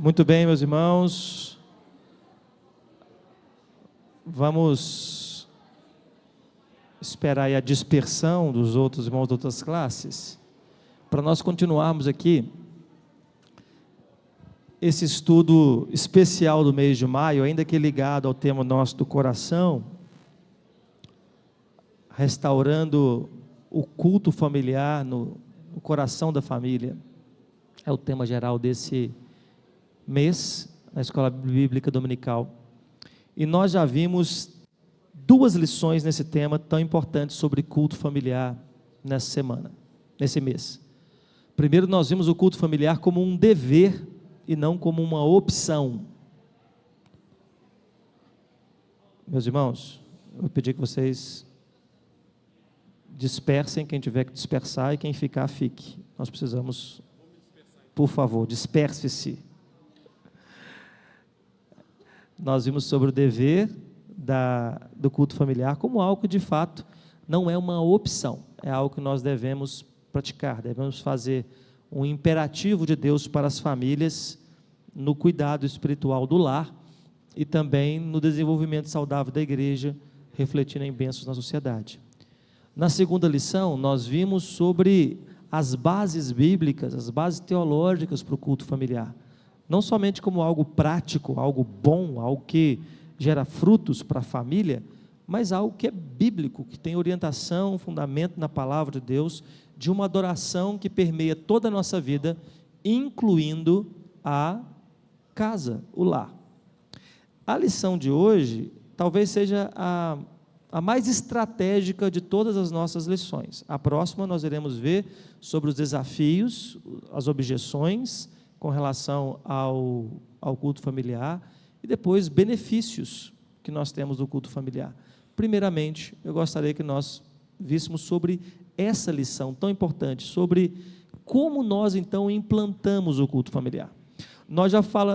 Muito bem, meus irmãos, vamos esperar aí a dispersão dos outros irmãos de outras classes, para nós continuarmos aqui esse estudo especial do mês de maio, ainda que ligado ao tema nosso do coração, restaurando o culto familiar no coração da família. É o tema geral desse mês, na Escola Bíblica Dominical. E nós já vimos duas lições nesse tema tão importantes sobre culto familiar nessa semana, nesse mês. Primeiro, nós vimos o culto familiar como um dever e não como uma opção. Meus irmãos, eu vou pedir que vocês dispersem quem tiver que dispersar e quem ficar, fique. Nós precisamos, por favor, disperse-se. Nós vimos sobre o dever do culto familiar como algo que, de fato, não é uma opção, é algo que nós devemos praticar, devemos fazer um imperativo de Deus para as famílias no cuidado espiritual do lar e também no desenvolvimento saudável da igreja, refletindo em bênçãos na sociedade. Na segunda lição, nós vimos sobre as bases bíblicas, as bases teológicas para o culto familiar. Não somente como algo prático, algo bom, algo que gera frutos para a família, mas algo que é bíblico, que tem orientação, fundamento na palavra de Deus, de uma adoração que permeia toda a nossa vida, incluindo a casa, o lar. A lição de hoje talvez seja a mais estratégica de todas as nossas lições. A próxima nós iremos ver sobre os desafios, as objeções com relação ao culto familiar e depois benefícios que nós temos do culto familiar. Primeiramente, eu gostaria que nós víssemos sobre essa lição tão importante, sobre como nós então implantamos o culto familiar. Nós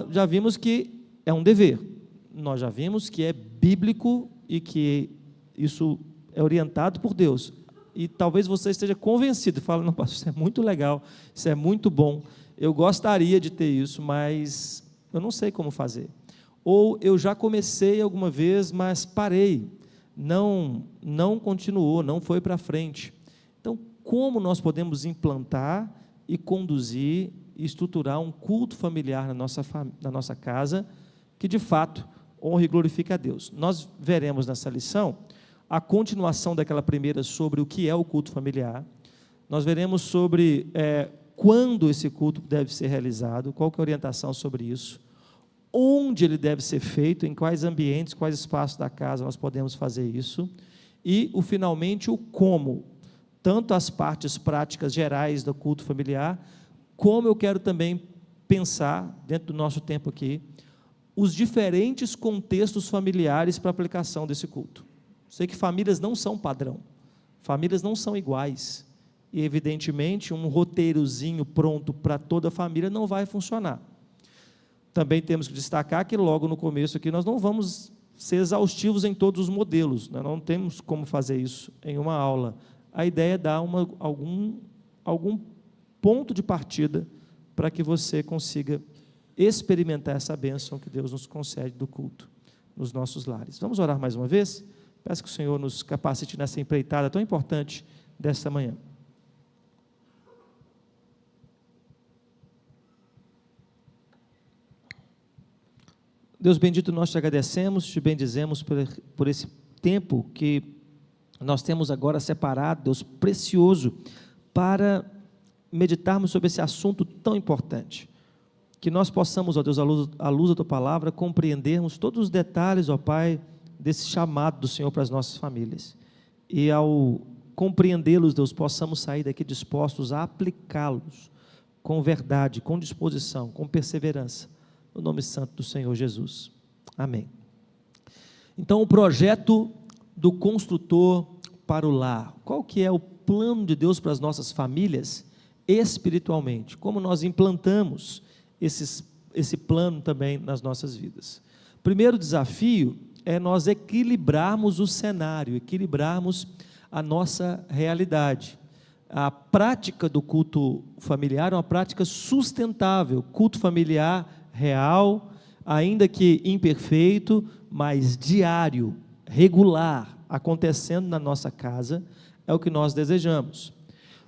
já vimos que é um dever, nós já vimos que é bíblico e que isso é orientado por Deus, e talvez você esteja convencido, fala, não, pastor, isso é muito legal, isso é muito bom, eu gostaria de ter isso, mas eu não sei como fazer, ou eu já comecei alguma vez, mas parei, não continuou, não foi para frente. Então, como nós podemos implantar e conduzir e estruturar um culto familiar na nossa casa, que de fato honra e glorifica a Deus? Nós veremos nessa lição a continuação daquela primeira sobre o que é o culto familiar, nós veremos sobre quando esse culto deve ser realizado, qual que é a orientação sobre isso, onde ele deve ser feito, em quais ambientes, quais espaços da casa nós podemos fazer isso, e finalmente o como, tanto as partes práticas gerais do culto familiar, como eu quero também pensar, dentro do nosso tempo aqui, os diferentes contextos familiares para a aplicação desse culto. Sei que famílias não são padrão, famílias não são iguais, e evidentemente um roteirozinho pronto para toda a família não vai funcionar. Também temos que destacar que logo no começo aqui nós não vamos ser exaustivos em todos os modelos, nós não temos como fazer isso em uma aula. A ideia é dar algum ponto de partida para que você consiga experimentar essa bênção que Deus nos concede do culto nos nossos lares. Vamos orar mais uma vez? Peço que o Senhor nos capacite nessa empreitada tão importante desta manhã. Deus bendito, nós te agradecemos, te bendizemos por esse tempo que nós temos agora separado, Deus precioso, para meditarmos sobre esse assunto tão importante. Que nós possamos, ó Deus, à luz da tua palavra, compreendermos todos os detalhes, ó Pai, desse chamado do Senhor para as nossas famílias. E ao compreendê-los, Deus, possamos sair daqui dispostos a aplicá-los com verdade, com disposição, com perseverança, no nome santo do Senhor Jesus. Amém. Então, o projeto do construtor para o lar. Qual que é o plano de Deus para as nossas famílias espiritualmente? Como nós implantamos esse plano também nas nossas vidas? Primeiro desafio é nós equilibrarmos o cenário, equilibrarmos a nossa realidade. A prática do culto familiar é uma prática sustentável. Culto familiar real, ainda que imperfeito, mas diário, regular, acontecendo na nossa casa, é o que nós desejamos.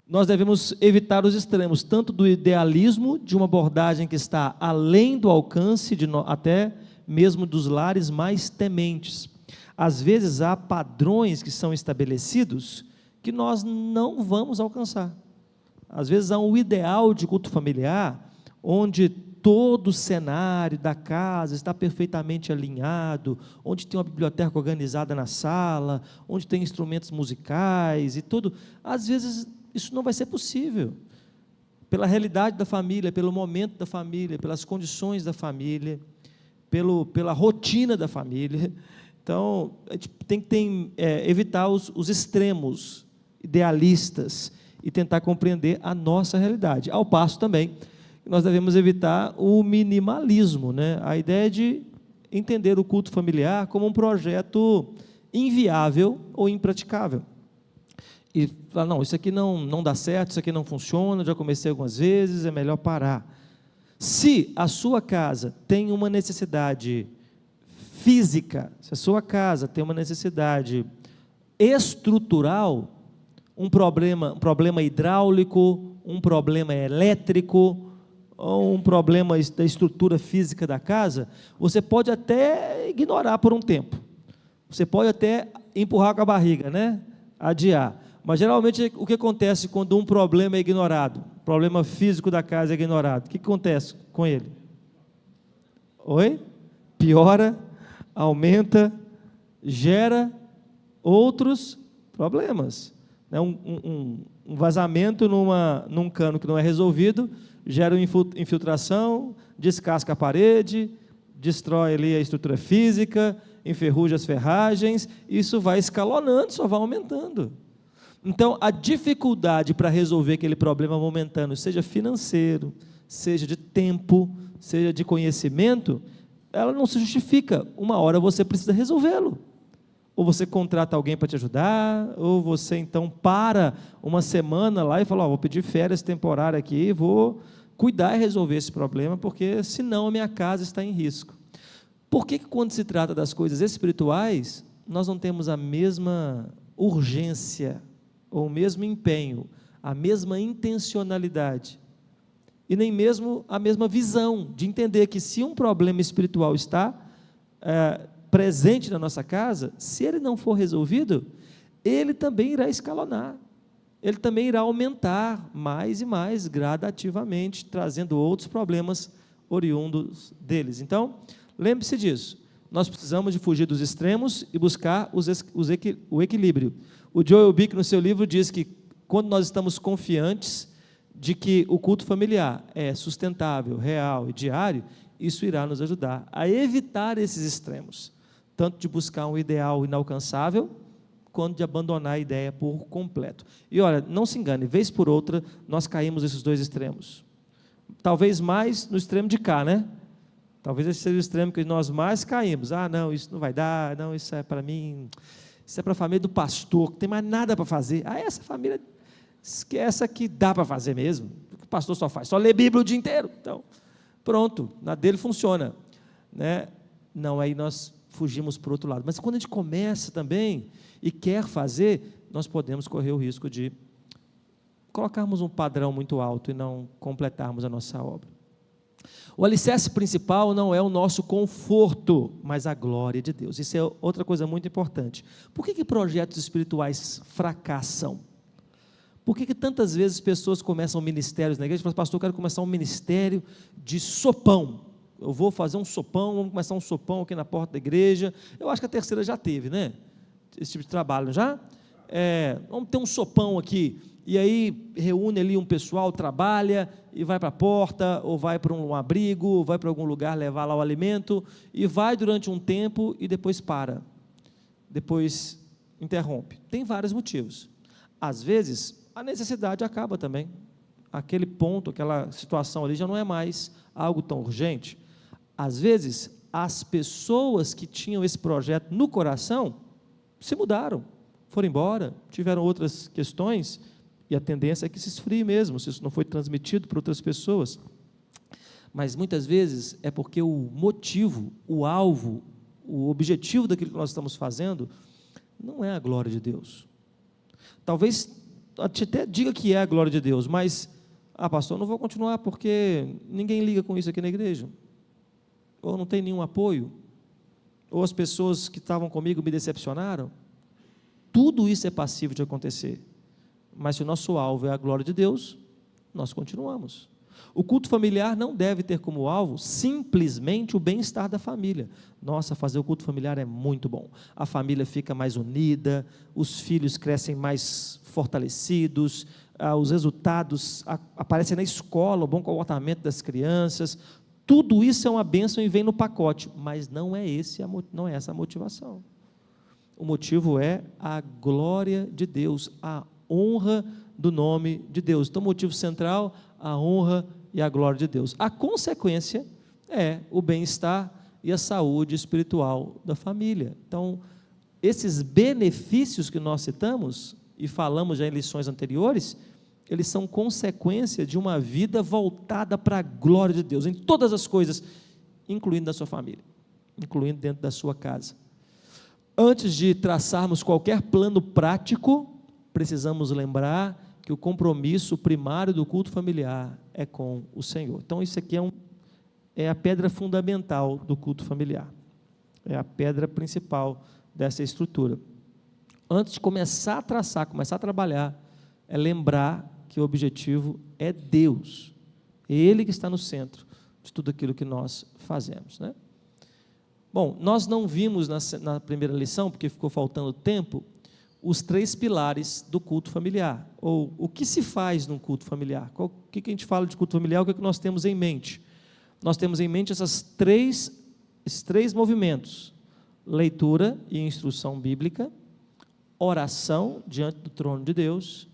Nós devemos evitar os extremos, tanto do idealismo, de uma abordagem que está além do alcance, até mesmo dos lares mais tementes. Às vezes há padrões que são estabelecidos que nós não vamos alcançar. Às vezes há um ideal de culto familiar, onde todo o cenário da casa está perfeitamente alinhado, onde tem uma biblioteca organizada na sala, onde tem instrumentos musicais e tudo. Às vezes isso não vai ser possível, pela realidade da família, pelo momento da família, pelas condições da família, pela rotina da família. Então, a gente tem que evitar os extremos idealistas e tentar compreender a nossa realidade. Ao passo também, nós devemos evitar o minimalismo, né? A ideia de entender o culto familiar como um projeto inviável ou impraticável. E falar, não, isso aqui não dá certo, isso aqui não funciona, já comecei algumas vezes, é melhor parar. Se a sua casa tem uma necessidade física, se a sua casa tem uma necessidade estrutural, um problema hidráulico, um problema elétrico, ou um problema da estrutura física da casa, você pode até ignorar por um tempo, você pode até empurrar com a barriga, né? Adiar. Mas geralmente o que acontece quando um problema é ignorado? O problema físico da casa é ignorado. O que acontece com ele? Oi? Piora, aumenta, gera outros problemas. Um vazamento num cano que não é resolvido, gera uma infiltração, descasca a parede, destrói ali a estrutura física, enferruja as ferragens, isso vai escalonando, só vai aumentando. Então, a dificuldade para resolver aquele problema momentâneo, seja financeiro, seja de tempo, seja de conhecimento, ela não se justifica. Uma hora você precisa resolvê-lo. Ou você contrata alguém para te ajudar, ou você então para uma semana lá e fala, vou pedir férias temporárias aqui, vou cuidar e resolver esse problema, porque senão a minha casa está em risco. Por que quando se trata das coisas espirituais, nós não temos a mesma urgência, ou o mesmo empenho, a mesma intencionalidade, e nem mesmo a mesma visão, de entender que se um problema espiritual está presente na nossa casa, se ele não for resolvido, ele também irá escalonar, ele também irá aumentar mais e mais gradativamente, trazendo outros problemas oriundos deles. Então, lembre-se disso, nós precisamos de fugir dos extremos e buscar o equilíbrio. O Joel Bick, no seu livro, diz que quando nós estamos confiantes de que o culto familiar é sustentável, real e diário, isso irá nos ajudar a evitar esses extremos, tanto de buscar um ideal inalcançável, quanto de abandonar a ideia por completo. E olha, não se engane, vez por outra, nós caímos nesses dois extremos. Talvez mais no extremo de cá, né? Talvez esse seja o extremo que nós mais caímos. Não, isso não vai dar, não, isso é para mim, isso é para a família do pastor, que não tem mais nada para fazer. Essa família, essa que dá para fazer mesmo, o pastor só faz, só lê Bíblia o dia inteiro. Então, pronto, na dele funciona, né? Não, aí nós fugimos para o outro lado. Mas quando a gente começa também e quer fazer, nós podemos correr o risco de colocarmos um padrão muito alto e não completarmos a nossa obra. O alicerce principal não é o nosso conforto, mas a glória de Deus. Isso é outra coisa muito importante. Por que projetos espirituais fracassam? Por que tantas vezes pessoas começam ministérios na igreja e falam, pastor, eu quero começar um ministério de sopão. Eu vou fazer um sopão, vamos começar um sopão aqui na porta da igreja. Eu acho que a terceira já teve, né? Esse tipo de trabalho, já? Vamos ter um sopão aqui. E aí reúne ali um pessoal, trabalha e vai para a porta, ou vai para um abrigo, ou vai para algum lugar levar lá o alimento, e vai durante um tempo e depois para. Depois interrompe. Tem vários motivos. Às vezes, a necessidade acaba também. Aquele ponto, aquela situação ali já não é mais algo tão urgente. Às vezes, as pessoas que tinham esse projeto no coração se mudaram, foram embora, tiveram outras questões, e a tendência é que se esfrie mesmo, se isso não foi transmitido para outras pessoas. mas muitas vezes é porque o motivo, o alvo, o objetivo daquilo que nós estamos fazendo não é a glória de Deus. Talvez até diga que é a glória de Deus, mas, pastor, não vou continuar porque ninguém liga com isso aqui na igreja, ou não tem nenhum apoio, ou as pessoas que estavam comigo me decepcionaram. Tudo isso é passível de acontecer, mas se o nosso alvo é a glória de Deus, nós continuamos. O culto familiar não deve ter como alvo simplesmente o bem-estar da família. Nossa, fazer o culto familiar é muito bom. A família fica mais unida, os filhos crescem mais fortalecidos, os resultados aparecem na escola, o bom comportamento das crianças. Tudo isso é uma bênção e vem no pacote, mas não é essa a motivação. O motivo é a glória de Deus, a honra do nome de Deus. Então, o motivo central, a honra e a glória de Deus. A consequência é o bem-estar e a saúde espiritual da família. Então, esses benefícios que nós citamos e falamos já em lições anteriores, eles são consequência de uma vida voltada para a glória de Deus, em todas as coisas, incluindo da sua família, incluindo dentro da sua casa. Antes de traçarmos qualquer plano prático, precisamos lembrar que o compromisso primário do culto familiar é com o Senhor. Então, isso aqui é a pedra fundamental do culto familiar, é a pedra principal dessa estrutura. Antes de começar a traçar, começar a trabalhar, é lembrar que o objetivo é Deus, Ele que está no centro de tudo aquilo que nós fazemos, né? Bom, nós não vimos na primeira lição, porque ficou faltando tempo, os 3 pilares do culto familiar, ou o que se faz num culto familiar. O que a gente fala de culto familiar, o que nós temos em mente? Nós temos em mente esses três movimentos: leitura e instrução bíblica, oração diante do trono de Deus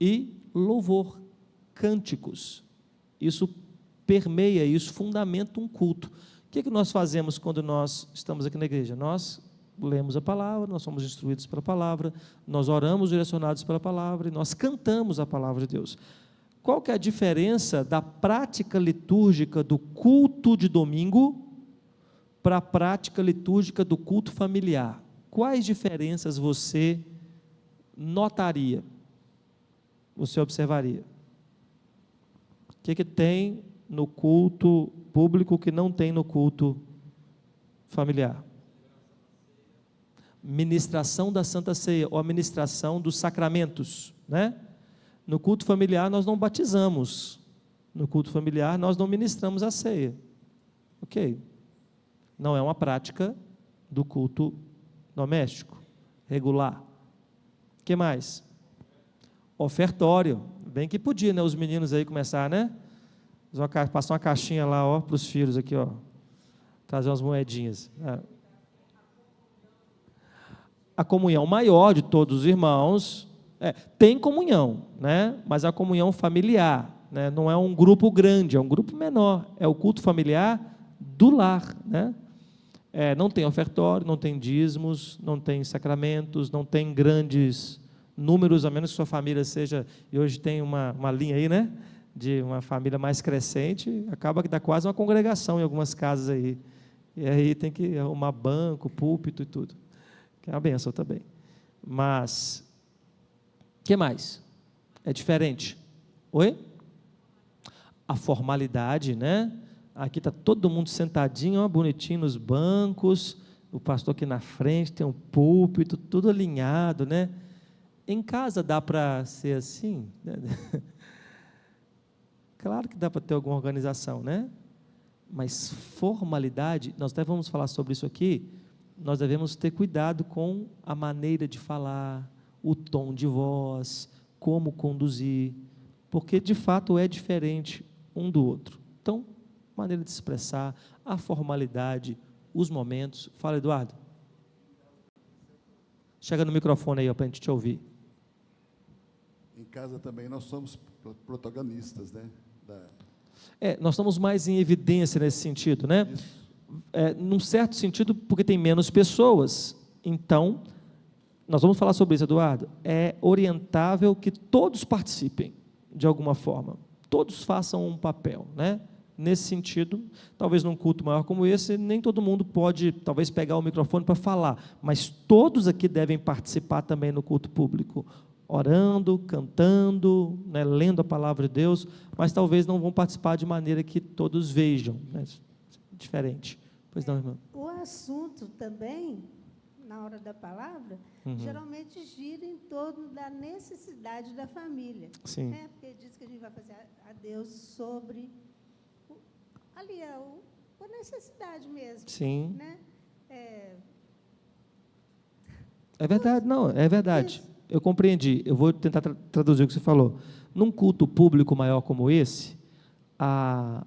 e louvor, cânticos. Isso permeia, isso fundamenta um culto. O que nós fazemos quando nós estamos aqui na igreja? Nós lemos a palavra, nós somos instruídos pela palavra, nós oramos direcionados pela palavra e nós cantamos a palavra de Deus. Qual que é a diferença da prática litúrgica do culto de domingo para a prática litúrgica do culto familiar? Quais diferenças você notaria? Você observaria? O que tem no culto público que não tem no culto familiar? Ministração da Santa Ceia, ou a ministração dos sacramentos, né? No culto familiar nós não batizamos, no culto familiar nós não ministramos a ceia, ok? Não é uma prática do culto doméstico, regular. O que mais? Ofertório, bem que podia, né, os meninos aí começar, né? Passar uma caixinha lá, ó, para os filhos aqui, ó, trazer umas moedinhas. A comunhão maior de todos os irmãos, tem comunhão, né? Mas a comunhão familiar, né? Não é um grupo grande, é um grupo menor, é o culto familiar do lar, né? Não tem ofertório, não tem dízimos, não tem sacramentos, não tem grandes números, a menos que sua família seja, e hoje tem uma linha aí, né? De uma família mais crescente, acaba que dá quase uma congregação em algumas casas aí, e aí tem que arrumar banco, púlpito e tudo, que é uma benção também. Mas o que mais? É diferente. Oi? A formalidade, né? Aqui está todo mundo sentadinho, ó, bonitinho nos bancos, o pastor aqui na frente, tem um púlpito, tudo alinhado, né? Em casa dá para ser assim? Claro que dá para ter alguma organização, né? Mas formalidade, nós até vamos falar sobre isso aqui, nós devemos ter cuidado com a maneira de falar, o tom de voz, como conduzir, porque de fato é diferente um do outro. Então, maneira de se expressar, a formalidade, os momentos. Fala, Eduardo. Chega no microfone aí, para a gente te ouvir. Em casa também nós somos protagonistas, né? Nós estamos mais em evidência nesse sentido, né? Num certo sentido, porque tem menos pessoas. Então, nós vamos falar sobre isso, Eduardo. É orientável que todos participem, de alguma forma. Todos façam um papel, né? Nesse sentido, talvez num culto maior como esse, nem todo mundo pode, talvez, pegar o microfone para falar, mas todos aqui devem participar também no culto público, orando, cantando, né, lendo a palavra de Deus, mas talvez não vão participar de maneira que todos vejam, né, diferente. Pois não, irmã? O assunto também, na hora da palavra, geralmente gira em torno da necessidade da família. Sim. Né? Porque diz que a gente vai fazer a Deus sobre ali a necessidade mesmo. Sim. Né? É verdade, não, é verdade. Isso. Eu compreendi. Eu vou tentar traduzir o que você falou. Num culto público maior como esse,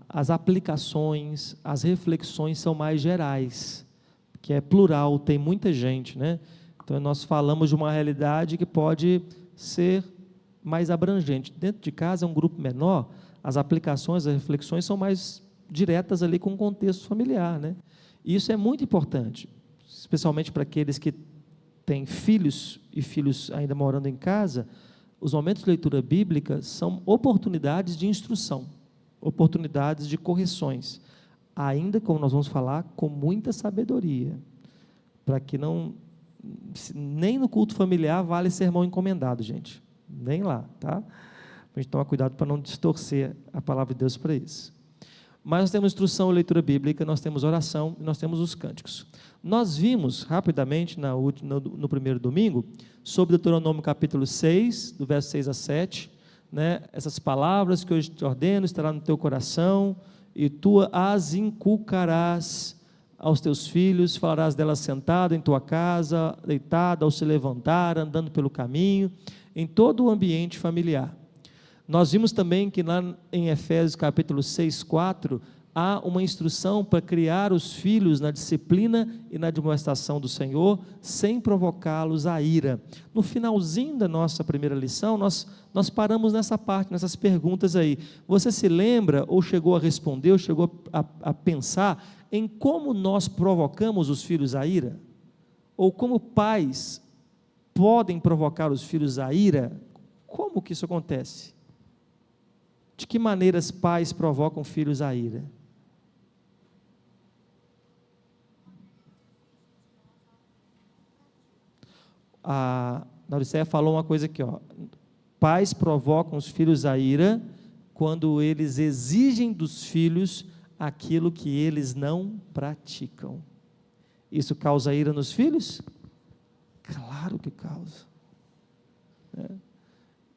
as aplicações, as reflexões são mais gerais, que é plural, tem muita gente, né? Então, nós falamos de uma realidade que pode ser mais abrangente. Dentro de casa, é um grupo menor, as aplicações, as reflexões são mais diretas ali com o contexto familiar, né? E isso é muito importante, especialmente para aqueles que têm filhos e filhos ainda morando em casa. Os momentos de leitura bíblica são oportunidades de instrução, oportunidades de correções, ainda, como nós vamos falar, com muita sabedoria, para que não, nem no culto familiar vale sermão encomendado, gente, nem lá, tá? A gente tomar cuidado para não distorcer a palavra de Deus para isso. Mas nós temos instrução e leitura bíblica, nós temos oração e nós temos os cânticos. Nós vimos rapidamente no primeiro domingo sobre Deuteronômio capítulo 6, do verso 6 a 7, né? Essas palavras que hoje te ordeno estará no teu coração e tu as inculcarás aos teus filhos, falarás delas sentado em tua casa, deitado, ao se levantar, andando pelo caminho, em todo o ambiente familiar. Nós vimos também que lá em Efésios capítulo 6, 4, há uma instrução para criar os filhos na disciplina e na admoestação do Senhor, sem provocá-los a ira. No finalzinho da nossa primeira lição, nós paramos nessa parte, nessas perguntas aí. Você se lembra, ou chegou a responder, ou chegou a pensar em como nós provocamos os filhos a ira? Ou como pais podem provocar os filhos a ira? Como que isso acontece? De que maneiras pais provocam filhos à ira? A Nauriceia falou uma coisa aqui, ó. Pais provocam os filhos à ira quando eles exigem dos filhos aquilo que eles não praticam. Isso causa ira nos filhos? Claro que causa.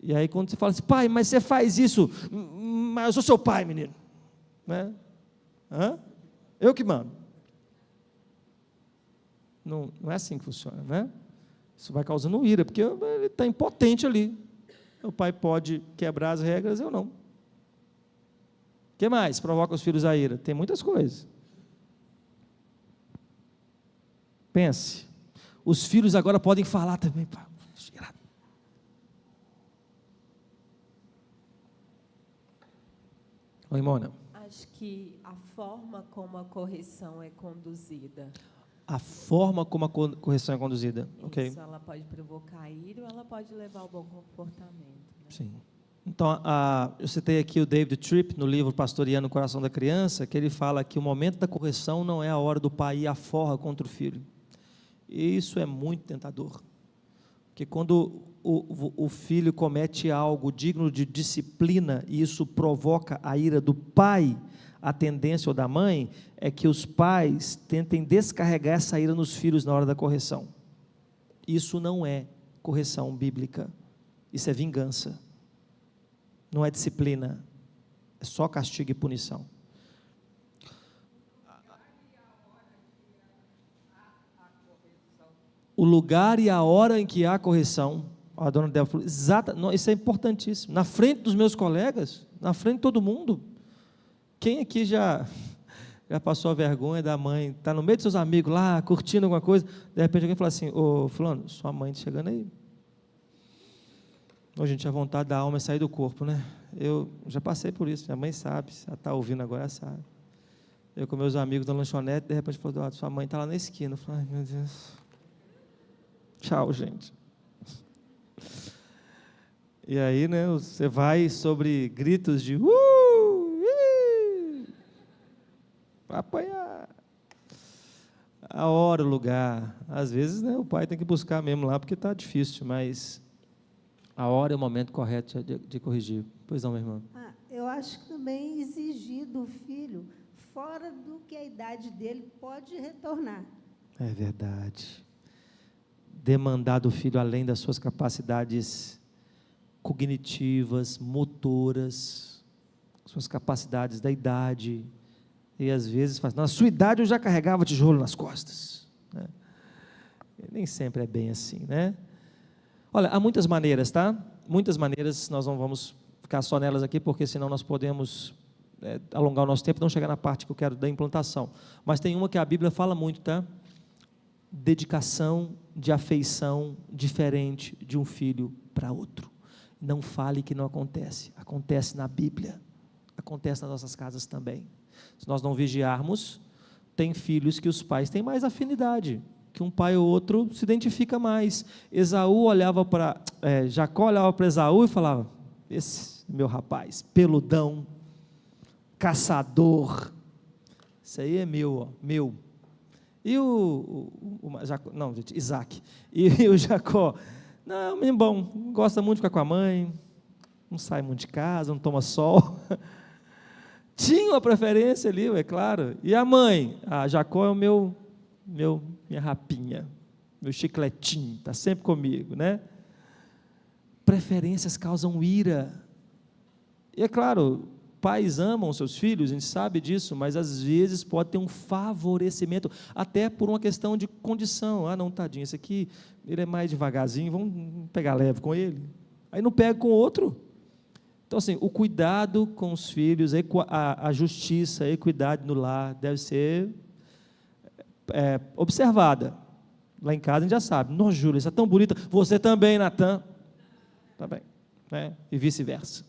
E aí quando você fala assim, pai, mas você faz isso, mas eu sou seu pai, menino, né? Hã? Eu que mando. Não é assim que funciona, né? Isso vai causando ira, porque ele está impotente ali. O pai pode quebrar as regras, eu não. O que mais provoca os filhos a ira? Tem muitas coisas. Pense. Os filhos agora podem falar também, pai. Oi, Mona. Acho que a forma como a correção é conduzida. A forma como a correção é conduzida. Isso, ok. Ela pode provocar ira ou ela pode levar ao bom comportamento. Né? Sim. Então, eu citei aqui o David Tripp, no livro Pastoreando o Coração da Criança, que ele fala que o momento da correção não é a hora do pai ir à forra contra o filho. E isso é muito tentador. Porque quando o filho comete algo digno de disciplina e isso provoca a ira do pai, a tendência ou da mãe é que os pais tentem descarregar essa ira nos filhos na hora da correção. Isso não é correção bíblica, isso é vingança, não é disciplina, é só castigo e punição. O lugar e a hora em que há correção, a dona Débora falou, isso é importantíssimo, na frente dos meus colegas, na frente de todo mundo. Quem aqui já passou a vergonha da mãe, está no meio dos seus amigos lá, curtindo alguma coisa, de repente alguém fala assim, ô fulano, sua mãe está chegando aí. Ô, gente, a vontade da alma é sair do corpo, né? Eu já passei por isso, minha mãe sabe, ela está ouvindo agora, ela sabe. Eu com meus amigos na lanchonete, de repente falou, sua mãe está lá na esquina. Eu falei, ai meu Deus. Tchau, gente. E aí, né, você vai sobre gritos de Vai apanhar. A hora, o lugar. Às vezes, né, o pai tem que buscar mesmo lá, porque está difícil, mas a hora é o momento correto de corrigir. Pois não, minha irmã? Eu acho que também exigir do filho, fora do que a idade dele pode retornar. É verdade. Demandar do filho além das suas capacidades cognitivas, motoras, suas capacidades da idade. E às vezes faz, na sua idade eu já carregava tijolo nas costas, né? Nem sempre é bem assim, né? Olha, há muitas maneiras, tá? Muitas maneiras, nós não vamos ficar só nelas aqui, porque senão nós podemos alongar o nosso tempo e não chegar na parte que eu quero da implantação. Mas tem uma que a Bíblia fala muito, tá? Dedicação de afeição diferente de um filho para outro. Não fale que não acontece. Acontece na Bíblia. Acontece nas nossas casas também. Se nós não vigiarmos, tem filhos que os pais têm mais afinidade, que um pai ou outro se identifica mais. Jacó olhava para Esaú e falava, esse meu rapaz, peludão, caçador, isso aí é meu, ó, meu. E Isaac. E o Jacó, não, menino bom, gosta muito de ficar com a mãe, não sai muito de casa, não toma sol. Tinha uma preferência ali, é claro. E a mãe? Jacó é o minha rapinha, meu chicletinho, está sempre comigo, né? Preferências causam ira. E é claro, pais amam seus filhos, a gente sabe disso, mas às vezes pode ter um favorecimento, até por uma questão de condição. Não, tadinho, esse aqui, ele é mais devagarzinho, vamos pegar leve com ele. Aí não pega com o outro. Então, assim, o cuidado com os filhos, a justiça, a equidade no lar deve ser observada. Lá em casa a gente já sabe. Nossa, Júlia, você é tão bonita. Você também, Natan. Tá bem, né? E vice-versa.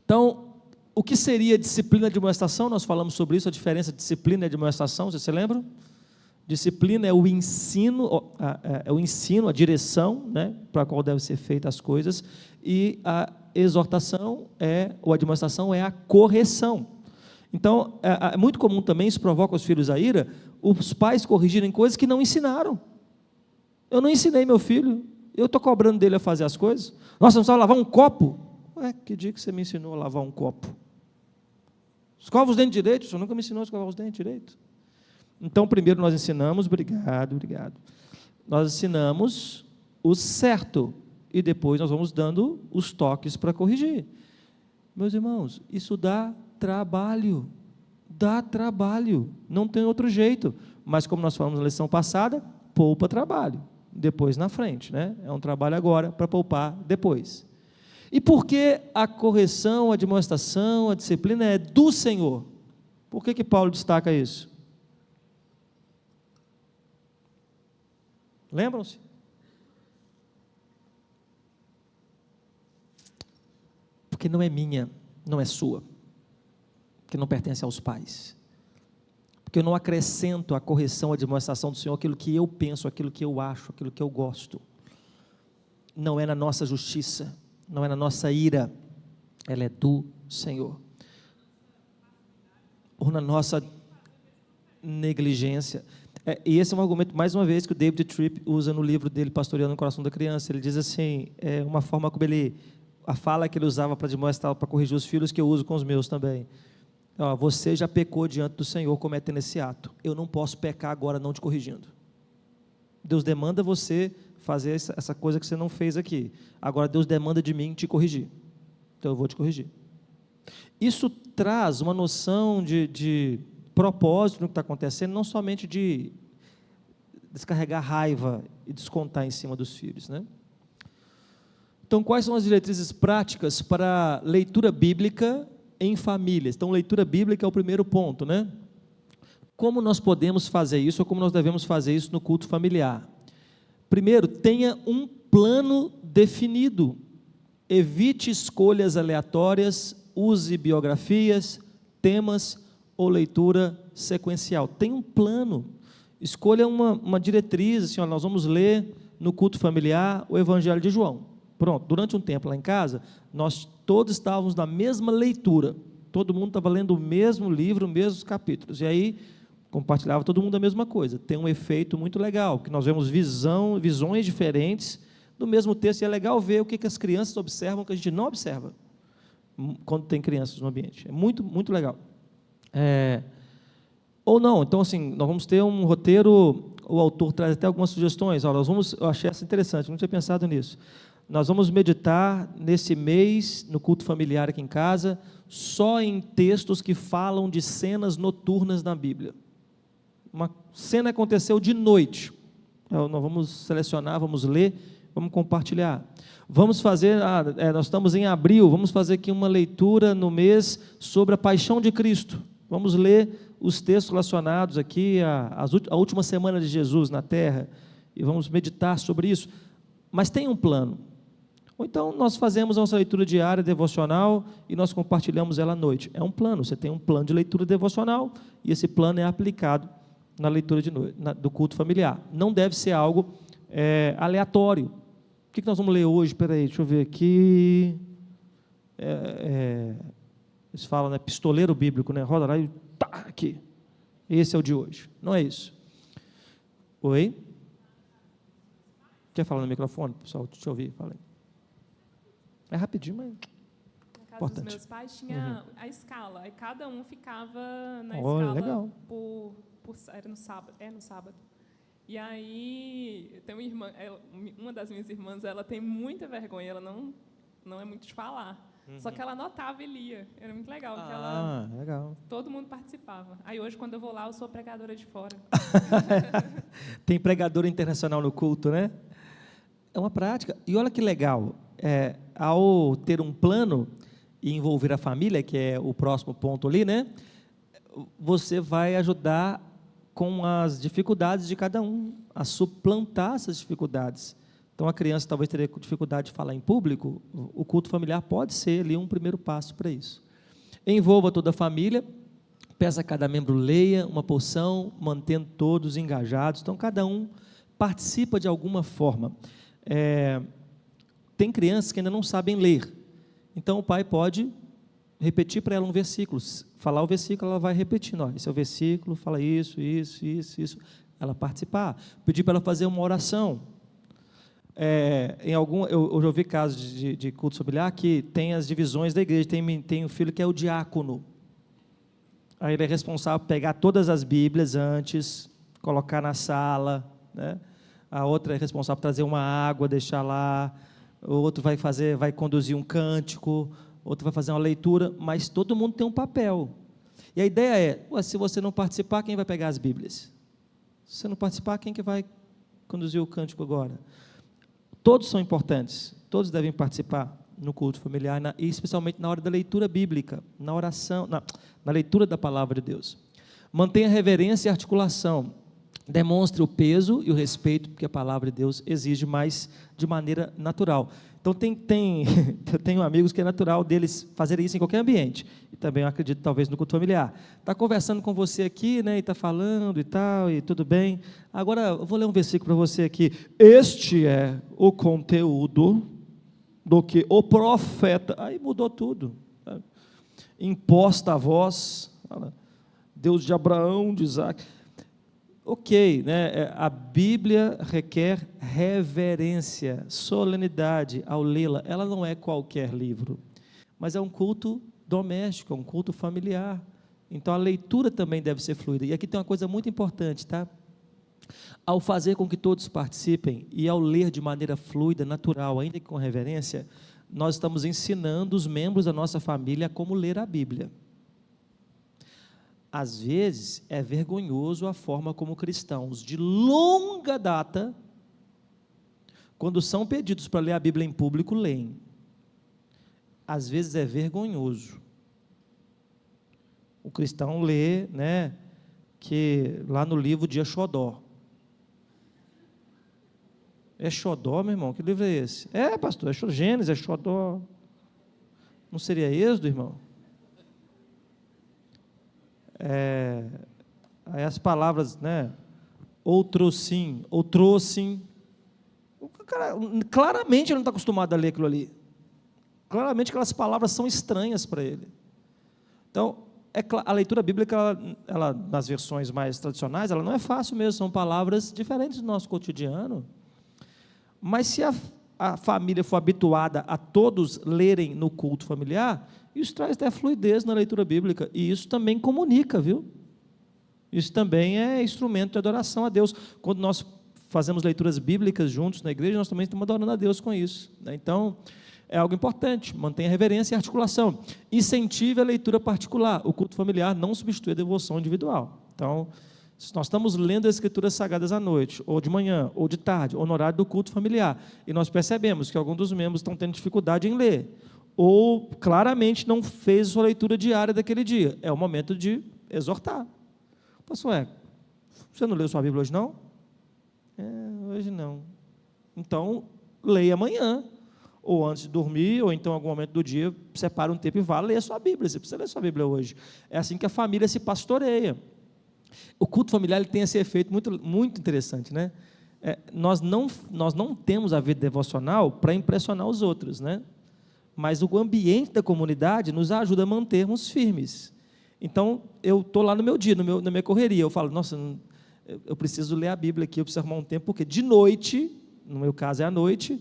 Então, o que seria disciplina de admoestação? Nós falamos sobre isso, a diferença de disciplina e admoestação, vocês se lembram? Disciplina é o ensino, a direção, né, para a qual devem ser feitas as coisas, e a exortação ou admoestação é a correção. Então, é muito comum também, isso provoca os filhos a ira, os pais corrigirem coisas que não ensinaram. Eu não ensinei meu filho, eu estou cobrando dele a fazer as coisas. Nossa, não sabe lavar um copo? Que dia que você me ensinou a lavar um copo? Escova os dentes direito, o senhor nunca me ensinou a escovar os dentes direito. Então, primeiro nós ensinamos, obrigado. Nós ensinamos o certo, e depois nós vamos dando os toques para corrigir. Meus irmãos, isso dá trabalho, não tem outro jeito, mas como nós falamos na lição passada, poupa trabalho, depois na frente, né? É um trabalho agora para poupar depois. E por que a correção, a admoestação, a disciplina é do Senhor? Por que Paulo destaca isso? Lembram-se? Porque não é minha, não é sua, porque não pertence aos pais, porque eu não acrescento à correção, à admoestação do Senhor aquilo que eu penso, aquilo que eu acho, aquilo que eu gosto. Não é na nossa justiça, não é na nossa ira, ela é do Senhor. Ou na nossa negligência. E esse é um argumento, mais uma vez, que o David Tripp usa no livro dele, Pastoreando o Coração da Criança. Ele diz assim, uma forma como a fala que ele usava para demonstrar, para corrigir os filhos, que eu uso com os meus também. Você já pecou diante do Senhor cometendo esse ato. Eu não posso pecar agora não te corrigindo. Deus demanda você fazer essa coisa que você não fez aqui. Agora Deus demanda de mim te corrigir. Então eu vou te corrigir. Isso traz uma noção de propósito no que está acontecendo, não somente de descarregar raiva e descontar em cima dos filhos, né? Então, quais são as diretrizes práticas para leitura bíblica em famílias? Então, leitura bíblica é o primeiro ponto, né? Como nós podemos fazer isso, ou como nós devemos fazer isso no culto familiar? Primeiro, tenha um plano definido. Evite escolhas aleatórias, use biografias, temas ou leitura sequencial. Tenha um plano. Escolha uma diretriz, assim, nós vamos ler no culto familiar o Evangelho de João. Pronto, durante um tempo lá em casa, nós todos estávamos na mesma leitura. Todo mundo estava lendo o mesmo livro, os mesmos capítulos. E aí, compartilhava todo mundo a mesma coisa. Tem um efeito muito legal, que nós vemos visões diferentes do mesmo texto, e é legal ver o que as crianças observam que a gente não observa quando tem crianças no ambiente. É muito, muito legal. Ou não, então assim, nós vamos ter um roteiro, o autor traz até algumas sugestões. Olha, eu achei essa interessante, não tinha pensado nisso. Nós vamos meditar nesse mês, no culto familiar aqui em casa, só em textos que falam de cenas noturnas na Bíblia. Uma cena aconteceu de noite. Nós vamos selecionar, vamos ler, vamos compartilhar. Vamos fazer, nós estamos em abril, vamos fazer aqui uma leitura no mês sobre a paixão de Cristo. Vamos ler os textos relacionados aqui à última semana de Jesus na terra, e vamos meditar sobre isso. Mas tem um plano. Ou então nós fazemos a nossa leitura diária, devocional, e nós compartilhamos ela à noite. É um plano, você tem um plano de leitura devocional, e esse plano é aplicado na leitura de noite, do culto familiar. Não deve ser algo aleatório. O que nós vamos ler hoje? Espera aí, deixa eu ver aqui. Eles falam, né, pistoleiro bíblico, né? Roda lá e tá, aqui. Esse é o de hoje. Não é isso. Oi? Quer falar no microfone, pessoal? Deixa eu ouvir, fala aí. É rapidinho, mas Na casa importante. dos meus pais tinha a escala, e cada um ficava na escala legal. era no sábado. E aí, tem uma irmã, uma das minhas irmãs, ela tem muita vergonha, ela não é muito de falar. Só que ela anotava e lia. Era muito legal, porque legal. todo mundo participava. Aí hoje, quando eu vou lá, eu sou pregadora de fora. Tem pregador internacional no culto, né? É uma prática. E olha que legal, ao ter um plano e envolver a família, que é o próximo ponto ali, né? Você vai ajudar com as dificuldades de cada um, a suplantar essas dificuldades. Então, a criança talvez teria dificuldade de falar em público, o culto familiar pode ser ali um primeiro passo para isso. Envolva toda a família, peça a cada membro leia uma porção, mantendo todos engajados. Então, cada um participa de alguma forma. Tem crianças que ainda não sabem ler, então o pai pode repetir para ela um versículo, falar o versículo, ela vai repetindo, esse é o versículo, fala isso, ela participar, pedir para ela fazer uma oração. Eu já ouvi casos de culto familiar que tem as divisões da igreja, tem um filho que é o diácono, aí ele é responsável por pegar todas as Bíblias antes, colocar na sala, né? A outra é responsável por trazer uma água, deixar lá, o outro vai conduzir um cântico, outro vai fazer uma leitura, mas todo mundo tem um papel. E a ideia se você não participar, quem vai pegar as Bíblias? Se você não participar, quem que vai conduzir o cântico agora? Todos são importantes, todos devem participar no culto familiar, e especialmente na hora da leitura bíblica, na oração, na leitura da palavra de Deus. Mantenha reverência e articulação, demonstre o peso e o respeito que a palavra de Deus exige, mais de maneira natural. Então, eu tenho amigos que é natural deles fazerem isso em qualquer ambiente, e também eu acredito talvez no culto familiar. Está conversando com você aqui, né, e está falando e tal, e tudo bem. Agora, eu vou ler um versículo para você aqui. Este é o conteúdo do que o profeta... Aí mudou tudo. Sabe? Imposta a voz, Deus de Abraão, de Isaac... Ok, né? A Bíblia requer reverência, solenidade ao lê-la. Ela não é qualquer livro, mas é um culto doméstico, é um culto familiar. Então a leitura também deve ser fluida. E aqui tem uma coisa muito importante, tá? Ao fazer com que todos participem e ao ler de maneira fluida, natural, ainda que com reverência, nós estamos ensinando os membros da nossa família como ler a Bíblia. Às vezes, é vergonhoso a forma como cristãos de longa data, quando são pedidos para ler a Bíblia em público, leem. Às vezes é vergonhoso. O cristão lê, né, que lá no livro de Exodó. Exodó, meu irmão, que livro é esse? Pastor, é Gênesis, Exodó. Não seria Êxodo, irmão? Aí as palavras, né? Outrossim. O cara, claramente ele não está acostumado a ler aquilo ali. Claramente aquelas palavras são estranhas para ele. Então, a leitura bíblica, ela, nas versões mais tradicionais, ela não é fácil mesmo, são palavras diferentes do nosso cotidiano. Mas se a família for habituada a todos lerem no culto familiar, isso traz até fluidez na leitura bíblica, e isso também comunica, viu? Isso também é instrumento de adoração a Deus. Quando nós fazemos leituras bíblicas juntos na igreja, nós também estamos adorando a Deus com isso, né? Então, é algo importante, mantenha reverência e articulação. Incentive a leitura particular. O culto familiar não substitui a devoção individual. Então, se nós estamos lendo as Escrituras Sagradas à noite, ou de manhã, ou de tarde, ou no horário do culto familiar, e nós percebemos que alguns dos membros estão tendo dificuldade em ler, ou claramente não fez sua leitura diária daquele dia, é o momento de exortar. Pastor, você não leu sua Bíblia hoje, não? Hoje não. Então, leia amanhã, ou antes de dormir, ou então em algum momento do dia, separa um tempo e vá ler a sua Bíblia. Você precisa ler a sua Bíblia hoje. É assim que a família se pastoreia. O culto familiar ele tem esse efeito muito, muito interessante, né? Nós não temos a vida devocional para impressionar os outros, né? Mas o ambiente da comunidade nos ajuda a mantermos firmes. Então, eu estou lá no meu dia, na minha correria, eu falo, nossa, eu preciso ler a Bíblia aqui, eu preciso arrumar um tempo, porque de noite, no meu caso é à noite,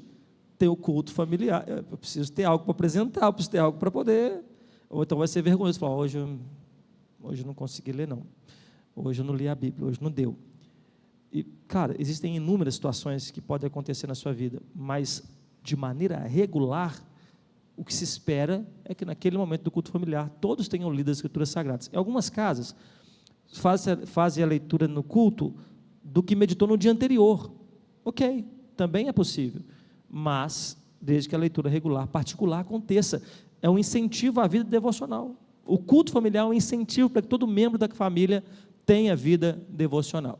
tem o culto familiar, eu preciso ter algo para apresentar, eu preciso ter algo para poder, ou então vai ser vergonhoso, falar, hoje eu não consegui ler não, hoje eu não li a Bíblia, hoje não deu. E, cara, existem inúmeras situações que podem acontecer na sua vida, mas de maneira regular, o que se espera é que naquele momento do culto familiar, todos tenham lido as Escrituras Sagradas. Em algumas casas, fazem a leitura no culto do que meditou no dia anterior. Ok, também é possível, mas desde que a leitura regular, particular, aconteça. É um incentivo à vida devocional. O culto familiar é um incentivo para que todo membro da família tenha vida devocional.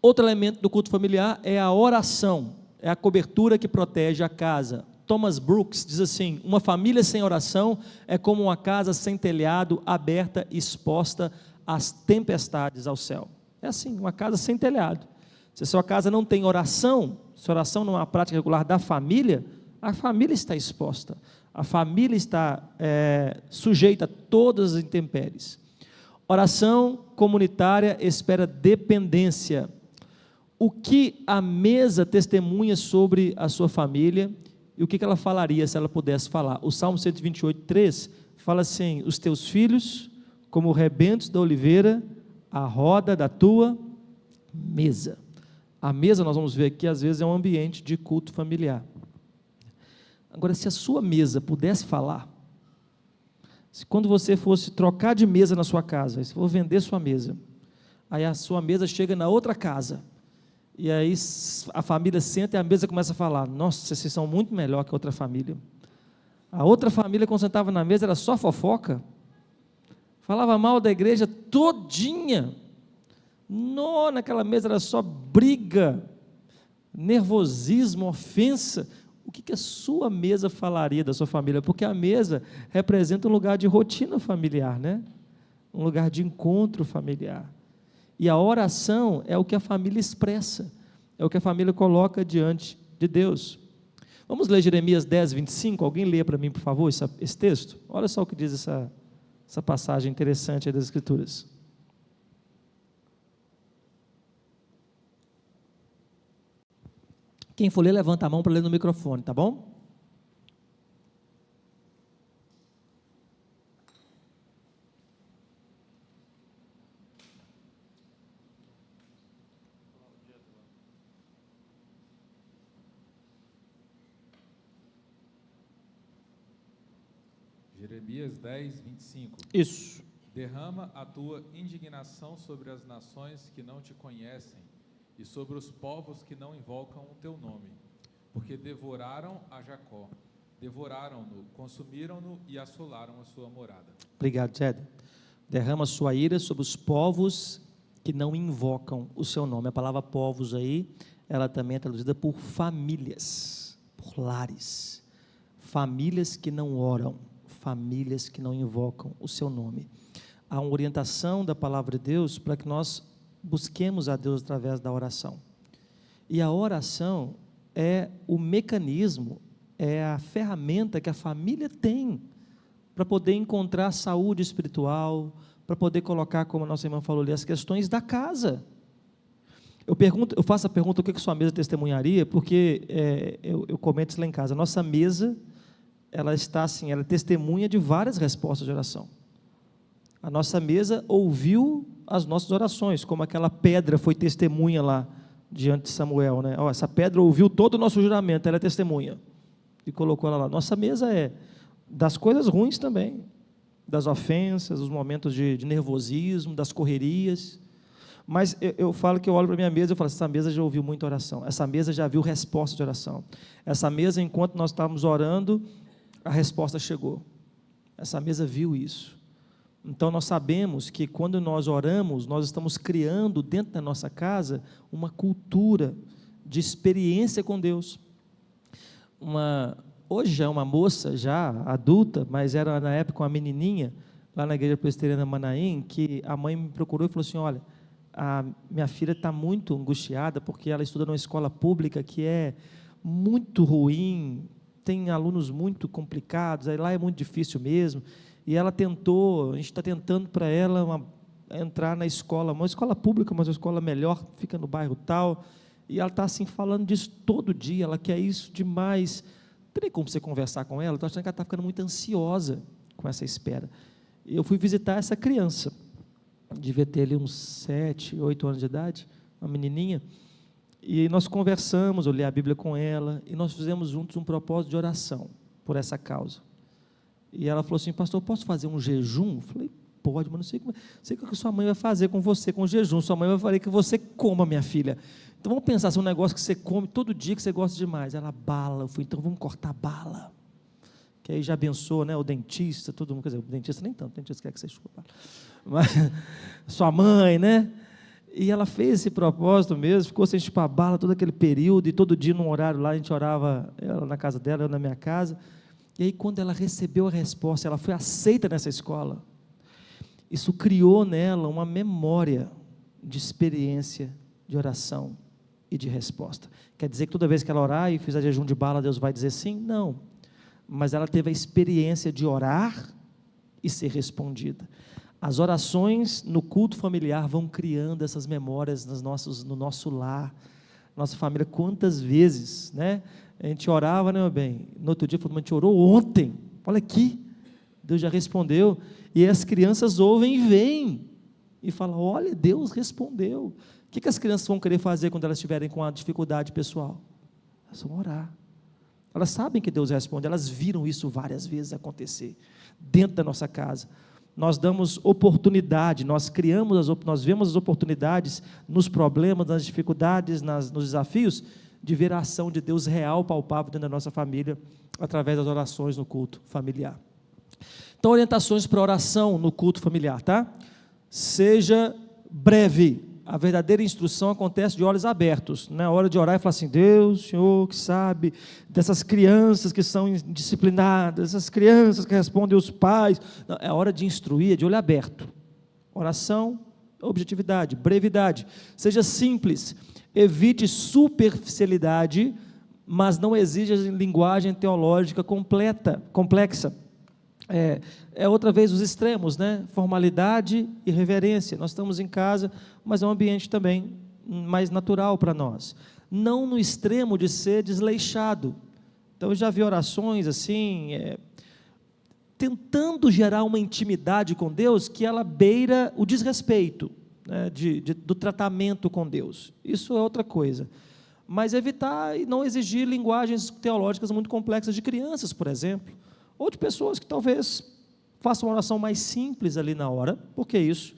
Outro elemento do culto familiar é a oração, é a cobertura que protege a casa. Thomas Brooks diz assim, uma família sem oração é como uma casa sem telhado, aberta e exposta às tempestades ao céu. É assim, uma casa sem telhado. Se a sua casa não tem oração, se a oração não é uma prática regular da família, a família está exposta, a família está sujeita a todas as intempéries. Oração comunitária espera dependência. O que a mesa testemunha sobre a sua família e o que ela falaria se ela pudesse falar? O Salmo 128:3 fala assim, os teus filhos, como rebentos da oliveira, a roda da tua mesa. A mesa, nós vamos ver aqui, às vezes é um ambiente de culto familiar. Agora, se a sua mesa pudesse falar, se quando você fosse trocar de mesa na sua casa, se for vender sua mesa, aí a sua mesa chega na outra casa, e aí a família senta e a mesa começa a falar, nossa, vocês são muito melhor que a outra família. A outra família, quando sentava na mesa, era só fofoca, falava mal da igreja todinha, naquela mesa era só briga, nervosismo, ofensa. O que a sua mesa falaria da sua família? Porque a mesa representa um lugar de rotina familiar, né? Um lugar de encontro familiar. E a oração é o que a família expressa, é o que a família coloca diante de Deus. Vamos ler Jeremias 10:25, alguém lê para mim, por favor, esse texto? Olha só o que diz essa passagem interessante aí das Escrituras. Quem for ler, levanta a mão para ler no microfone, tá bom? Jeremias 10:25. Isso. Derrama a tua indignação sobre as nações que não te conhecem e sobre os povos que não invocam o teu nome, porque devoraram a Jacó, devoraram-no, consumiram-no e assolaram a sua morada. Obrigado, Jed. Derrama sua ira sobre os povos que não invocam o seu nome. A palavra povos aí, ela também é traduzida por famílias, por lares. Famílias que não oram, famílias que não invocam o seu nome. Há uma orientação da palavra de Deus para que nós busquemos a Deus através da oração. E a oração é o mecanismo, é a ferramenta que a família tem para poder encontrar saúde espiritual, para poder colocar, como a nossa irmã falou ali, as questões da casa. Eu faço a pergunta, o que sua mesa testemunharia, porque eu comento isso lá em casa. A nossa mesa, ela está assim, ela é testemunha de várias respostas de oração. A nossa mesa ouviu as nossas orações, como aquela pedra foi testemunha lá diante de Samuel, né? Essa pedra ouviu todo o nosso juramento, ela é testemunha, e colocou ela lá. Nossa mesa é das coisas ruins também, das ofensas, dos momentos de nervosismo, das correrias, mas eu falo que eu olho para a minha mesa e falo, essa mesa já ouviu muita oração, essa mesa já viu resposta de oração, essa mesa, enquanto nós estávamos orando, a resposta chegou, essa mesa viu isso. Então nós sabemos que quando nós oramos, nós estamos criando dentro da nossa casa uma cultura de experiência com Deus. Hoje já é uma moça, já adulta, mas era na época uma menininha, lá na igreja presbiteriana Manaim, que a mãe me procurou e falou assim, olha, a minha filha está muito angustiada, porque ela estuda numa escola pública que é muito ruim, tem alunos muito complicados, aí lá é muito difícil mesmo, e ela tentou, a gente está tentando para ela entrar na escola, uma escola pública, mas uma escola melhor, fica no bairro tal, e ela está assim, falando disso todo dia, ela quer isso demais. Não tem como você conversar com ela, estou achando que ela está ficando muito ansiosa com essa espera. Eu fui visitar essa criança, devia ter ali uns 7, 8 anos de idade, uma menininha, e nós conversamos, eu li a Bíblia com ela, e nós fizemos juntos um propósito de oração por essa causa. E ela falou assim, pastor, posso fazer um jejum? Eu falei, pode, mas não sei o que sua mãe vai fazer com você, com o jejum, sua mãe vai fazer que você coma, minha filha. Então vamos pensar, se é um negócio que você come todo dia, que você gosta demais. Ela, bala. Eu falei, então vamos cortar bala. Que aí já abençoa, né, o dentista, todo mundo, quer dizer, o dentista nem tanto, o dentista quer que você chupa bala. Mas, sua mãe, né? E ela fez esse propósito mesmo, ficou sem chupar bala todo aquele período, e todo dia num horário lá, a gente orava, ela na casa dela, eu na minha casa. E aí quando ela recebeu a resposta, ela foi aceita nessa escola, isso criou nela uma memória de experiência, de oração e de resposta. Quer dizer que toda vez que ela orar e fizer jejum de bala, Deus vai dizer sim? Não. Mas ela teve a experiência de orar e ser respondida. As orações no culto familiar vão criando essas memórias no nosso lar, nossa família. Quantas vezes, né? A gente orava, né, meu bem? No outro dia, falou, a gente orou ontem, olha aqui, Deus já respondeu, e as crianças ouvem e veem, e falam, olha, Deus respondeu. O que as crianças vão querer fazer quando elas estiverem com a dificuldade pessoal? Elas vão orar. Elas sabem que Deus responde, elas viram isso várias vezes acontecer, dentro da nossa casa. Nós damos oportunidade, nós vemos as oportunidades nos problemas, nas dificuldades, nos desafios, de ver a ação de Deus real, palpável dentro da nossa família, através das orações no culto familiar. Então, orientações para oração no culto familiar, tá? Seja breve. A verdadeira instrução acontece de olhos abertos. Na hora de orar e falar assim, Deus, Senhor, que sabe dessas crianças que são indisciplinadas, essas crianças que respondem aos pais. Não, é hora de instruir, é de olho aberto. Oração, objetividade, brevidade. Seja simples. Evite superficialidade, mas não exija linguagem teológica complexa. Outra vez os extremos, né? Formalidade e reverência. Nós estamos em casa, mas é um ambiente também mais natural para nós. Não no extremo de ser desleixado. Então, eu já vi orações assim, tentando gerar uma intimidade com Deus que ela beira o desrespeito, né, do tratamento com Deus. Isso é outra coisa. Mas evitar e não exigir linguagens teológicas muito complexas de crianças, por exemplo, ou de pessoas que talvez façam uma oração mais simples ali na hora, porque isso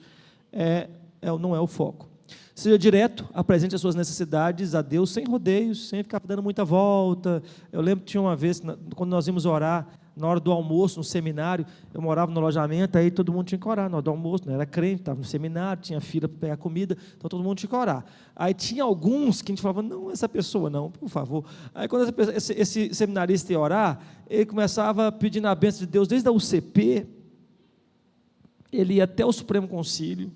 não é o foco. Seja direto, apresente as suas necessidades a Deus, sem rodeios, sem ficar dando muita volta. Eu lembro que tinha uma vez, quando nós íamos orar, na hora do almoço, no seminário, eu morava no alojamento, aí todo mundo tinha que orar, na hora do almoço, não era crente, estava no seminário, tinha fila para pegar comida, então todo mundo tinha que orar. Aí tinha alguns que a gente falava, não, essa pessoa não, por favor. Aí quando esse seminarista ia orar, ele começava pedindo a bênção de Deus, desde a UCP, ele ia até o Supremo Concílio,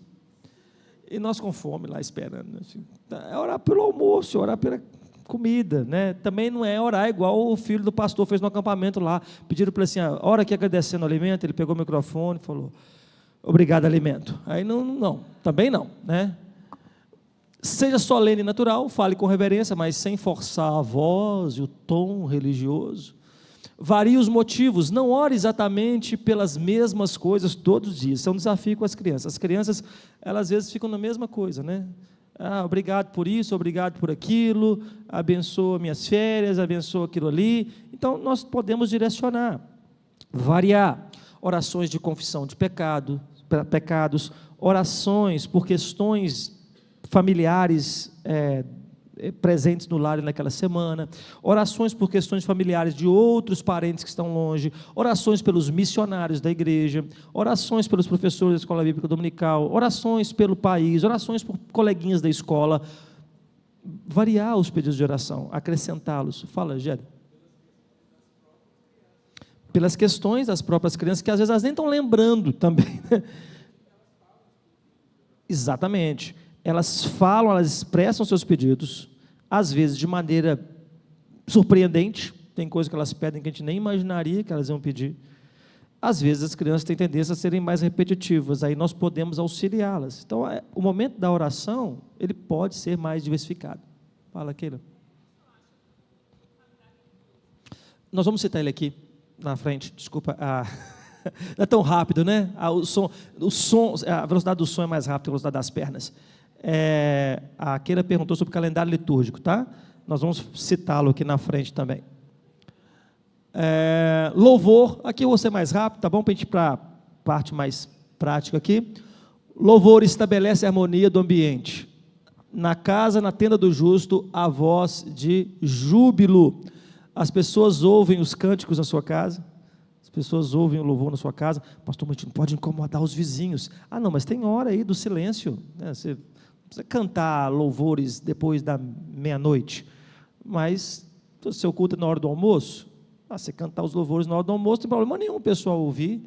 e nós com fome lá esperando, assim, orar pelo almoço, orar pela comida, né? Também não é orar igual o filho do pastor fez no acampamento lá. Pediram para ele assim, ora aqui agradecendo o alimento, ele pegou o microfone e falou, obrigado, alimento. Aí não, também não, né? Seja solene e natural, fale com reverência, mas sem forçar a voz e o tom religioso. Varie os motivos, não ore exatamente pelas mesmas coisas todos os dias. Isso é um desafio com as crianças. As crianças, elas às vezes ficam na mesma coisa, né? Obrigado por isso, obrigado por aquilo, abençoa minhas férias, abençoa aquilo ali. Então, nós podemos direcionar, variar. Orações de confissão de pecados, orações por questões familiares presentes no lar naquela semana, orações por questões familiares de outros parentes que estão longe, orações pelos missionários da igreja, orações pelos professores da escola bíblica dominical, orações pelo país, orações por coleguinhas da escola, variar os pedidos de oração, acrescentá-los. Fala, Gério. Pelas questões das próprias crianças, que às vezes elas nem estão lembrando também, né? Exatamente. Elas falam, elas expressam seus pedidos, às vezes de maneira surpreendente, tem coisas que elas pedem que a gente nem imaginaria que elas iam pedir. Às vezes as crianças têm tendência a serem mais repetitivas, aí nós podemos auxiliá-las. Então, o momento da oração, ele pode ser mais diversificado. Fala, Keila. Nós vamos citar ele aqui na frente, desculpa, não é tão rápido, né? O som, a velocidade do som é mais rápida que a velocidade das pernas. A Keila perguntou sobre o calendário litúrgico, tá? Nós vamos citá-lo aqui na frente também. Louvor, aqui eu vou ser mais rápido, tá bom? Para a gente ir para a parte mais prática aqui. Louvor estabelece a harmonia do ambiente. Na casa, na tenda do justo, a voz de júbilo. As pessoas ouvem os cânticos na sua casa, as pessoas ouvem o louvor na sua casa. Pastor, mas a gente não pode incomodar os vizinhos. Não, mas tem hora aí do silêncio, né? Você precisa cantar louvores depois da meia-noite, mas se o seu culto é na hora do almoço, você cantar os louvores na hora do almoço, não tem problema nenhum o pessoal ouvir.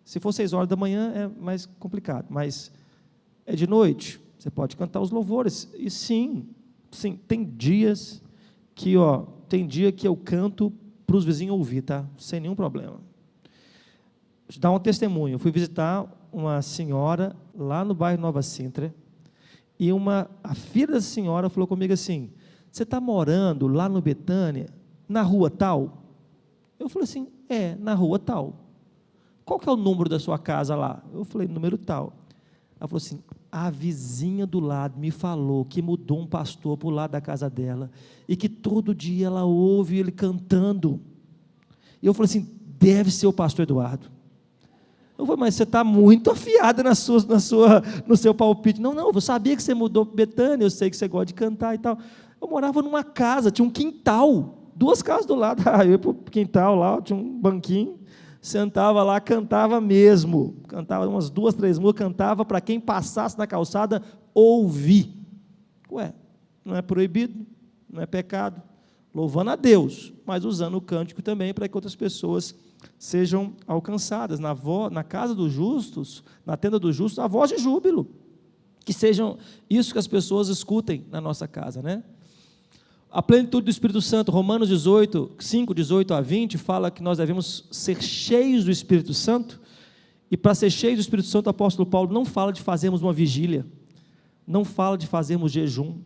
Se for 6 horas da manhã é mais complicado, mas é de noite, você pode cantar os louvores. E sim, tem dias que, eu canto para os vizinhos ouvir, tá? Sem nenhum problema. Vou te dar um testemunho. Eu fui visitar uma senhora lá no bairro Nova Sintra, e a filha da senhora falou comigo assim, você está morando lá no Betânia, na rua tal? Eu falei assim, na rua tal. Qual que é o número da sua casa lá? Eu falei, número tal. Ela falou assim, a vizinha do lado me falou que mudou um pastor para o lado da casa dela, e que todo dia ela ouve ele cantando. E eu falei assim, deve ser o pastor Eduardo. Eu falei, mas você está muito afiada no seu palpite. Não, eu sabia que você mudou para Betânia, eu sei que você gosta de cantar e tal. Eu morava numa casa, tinha um quintal, 2 casas do lado, eu ia para o quintal lá, tinha um banquinho, sentava lá, cantava mesmo, cantava umas 2, 3 músicas, cantava para quem passasse na calçada ouvir. Não é proibido, não é pecado, louvando a Deus, mas usando o cântico também para que outras pessoas sejam alcançadas. Na casa dos justos, na tenda dos justos, a voz de júbilo, que sejam isso que as pessoas escutem na nossa casa, né? A plenitude do Espírito Santo, Romanos 5, 18 a 20, fala que nós devemos ser cheios do Espírito Santo, e para ser cheios do Espírito Santo, o apóstolo Paulo não fala de fazermos uma vigília, não fala de fazermos jejum,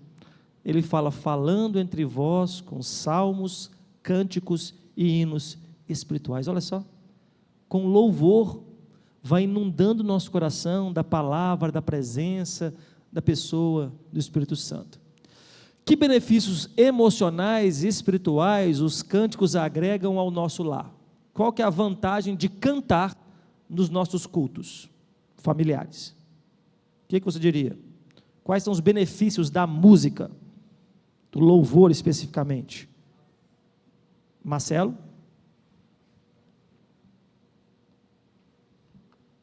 ele fala falando entre vós com salmos, cânticos e hinos espirituais. Olha só, com louvor, vai inundando o nosso coração da palavra, da presença, da pessoa do Espírito Santo. Que benefícios emocionais e espirituais os cânticos agregam ao nosso lar? Qual que é a vantagem de cantar nos nossos cultos familiares? O que você diria? Quais são os benefícios da música, do louvor especificamente? Marcelo?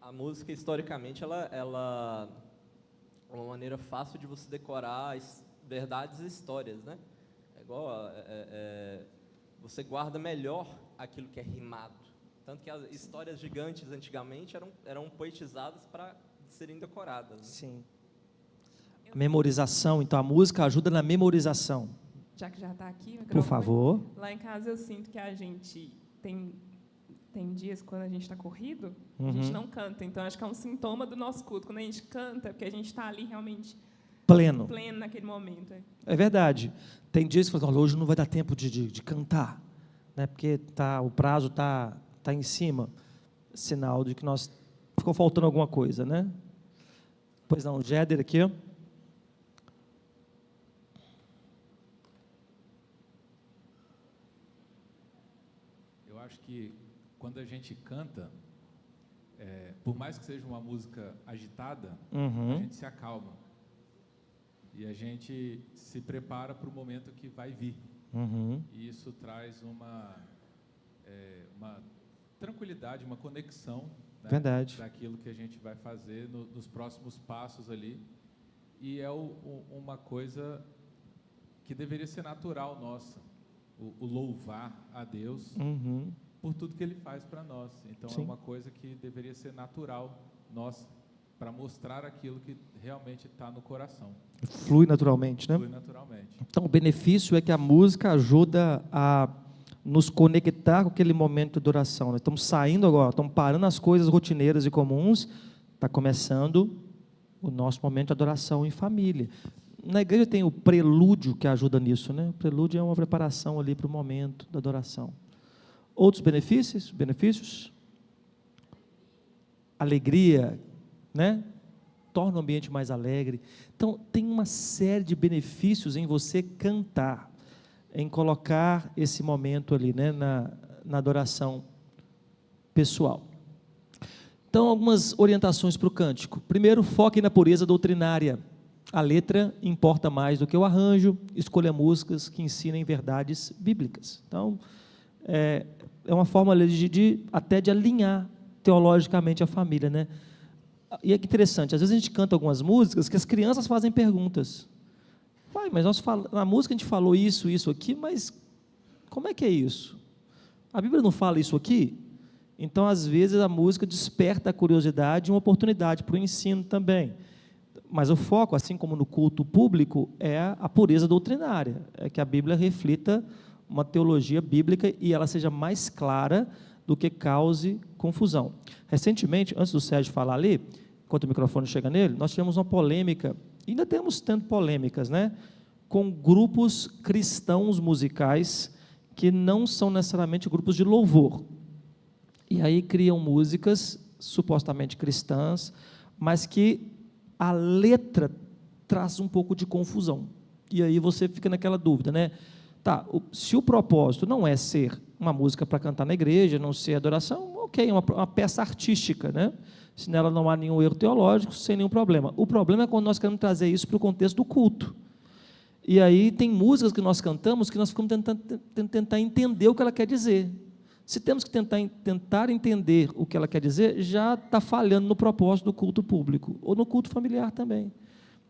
A música, historicamente, ela é uma maneira fácil de você decorar verdades e histórias, né? É igual você guarda melhor aquilo que é rimado. Tanto que as histórias gigantes antigamente eram poetizadas para serem decoradas, né? Sim. A memorização, então a música ajuda na memorização. já que já está aqui. o Por microfone. favor. Lá em casa eu sinto que a gente tem dias quando a gente está corrido, a Uhum. gente não canta. Então, acho que é um sintoma do nosso culto. Quando a gente canta, é porque a gente está ali realmente Pleno. pleno naquele momento. É verdade. Tem dias que falam, hoje não vai dar tempo de cantar, né? Porque o prazo tá em cima. Sinal de que ficou faltando alguma coisa, né? Pois não, o Jéder aqui, ó. Eu acho que quando a gente canta, por mais que seja uma música agitada, Uhum. a gente se acalma. E a gente se prepara para o momento que vai vir. Uhum. E isso traz uma tranquilidade, uma conexão, né, Verdade. daquilo que a gente vai fazer nos próximos passos ali. E é uma coisa que deveria ser natural nossa, o louvar a Deus Uhum. por tudo que Ele faz para nós. Então, Sim. é uma coisa que deveria ser natural nossa, para mostrar aquilo que realmente está no coração. Flui naturalmente, né? Flui naturalmente. Então, o benefício é que a música ajuda a nos conectar com aquele momento de oração. Nós estamos saindo agora, estamos parando as coisas rotineiras e comuns, está começando o nosso momento de adoração em família. Na igreja tem o prelúdio que ajuda nisso, né? O prelúdio é uma preparação ali para o momento da adoração. Outros benefícios? Alegria, né? Torna o ambiente mais alegre. Então, tem uma série de benefícios em você cantar, em colocar esse momento ali, né, na adoração pessoal. Então, algumas orientações para o cântico. Primeiro, foque na pureza doutrinária. A letra importa mais do que o arranjo. Escolha músicas que ensinem verdades bíblicas. Então, é uma forma até de alinhar teologicamente a família, né? E é que interessante, às vezes a gente canta algumas músicas que as crianças fazem perguntas. Pai, mas na música a gente falou isso aqui, mas como é que é isso? A Bíblia não fala isso aqui? Então, às vezes, a música desperta a curiosidade e uma oportunidade para o ensino também. Mas o foco, assim como no culto público, é a pureza doutrinária, é que a Bíblia reflita uma teologia bíblica e ela seja mais clara do que cause confusão. Recentemente, antes do Sérgio falar ali, enquanto o microfone chega nele, nós tivemos uma polêmica, ainda temos tendo polêmicas, né, com grupos cristãos musicais que não são necessariamente grupos de louvor. E aí criam músicas supostamente cristãs, mas que a letra traz um pouco de confusão. E aí você fica naquela dúvida, né? Tá, se o propósito não é ser uma música para cantar na igreja, não ser adoração, ok, é uma peça artística, né? Se nela não há nenhum erro teológico, sem nenhum problema. O problema é quando nós queremos trazer isso para o contexto do culto. E aí tem músicas que nós cantamos que nós ficamos tentando tentar entender o que ela quer dizer. Se temos que tentar entender o que ela quer dizer, já está falhando no propósito do culto público, ou no culto familiar também.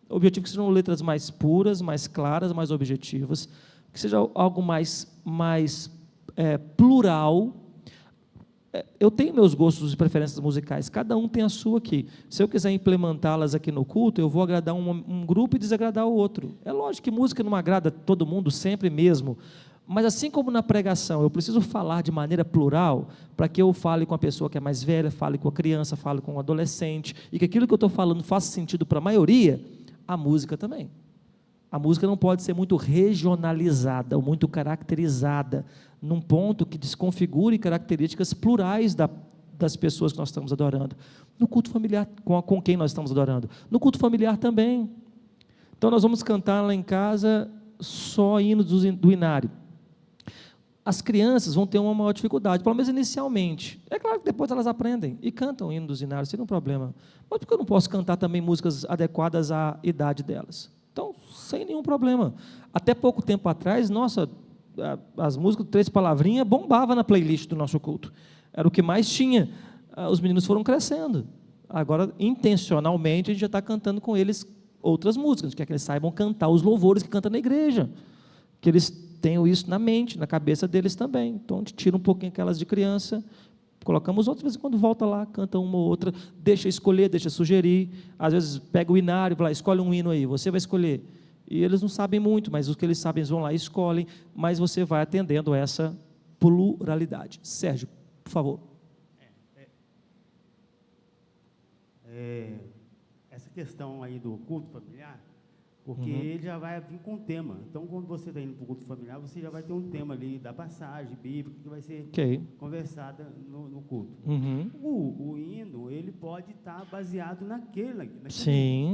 O objetivo é que sejam letras mais puras, mais claras, mais objetivas, que seja algo mais plural. Eu tenho meus gostos e preferências musicais, cada um tem a sua aqui. Se eu quiser implementá-las aqui no culto, eu vou agradar um grupo e desagradar o outro. É lógico que música não agrada todo mundo sempre mesmo, mas assim como na pregação, eu preciso falar de maneira plural, para que eu fale com a pessoa que é mais velha, fale com a criança, fale com o adolescente, e que aquilo que eu estou falando faça sentido para a maioria, a música também. A música não pode ser muito regionalizada, ou muito caracterizada, num ponto que desconfigure características plurais das pessoas que nós estamos adorando. No culto familiar, com quem nós estamos adorando. No culto familiar também. Então, nós vamos cantar lá em casa só hinos do inário. As crianças vão ter uma maior dificuldade, pelo menos inicialmente. É claro que depois elas aprendem e cantam o hino dos inários, sem nenhum problema. Mas por que eu não posso cantar também músicas adequadas à idade delas? Então, sem nenhum problema. Até pouco tempo atrás, as músicas de 3 palavrinhas bombavam na playlist do nosso culto. Era o que mais tinha. Os meninos foram crescendo. Agora, intencionalmente, a gente já está cantando com eles outras músicas. A gente quer que eles saibam cantar os louvores que cantam na igreja. Que eles tenham isso na mente, na cabeça deles também. Então, a gente tira um pouquinho aquelas de criança, colocamos outras, de vez em quando volta lá, canta uma ou outra, deixa escolher, deixa sugerir. Às vezes pega o inário, fala, escolhe um hino aí, você vai escolher. E eles não sabem muito, mas os que eles sabem eles vão lá e escolhem, mas você vai atendendo essa pluralidade. Sérgio, por favor. Essa questão aí do culto familiar, porque ele já vai vir com um tema. Então, quando você está indo para o culto familiar, você já vai ter um tema ali da passagem bíblica que vai ser conversada no culto. O hino, ele pode estar baseado naquele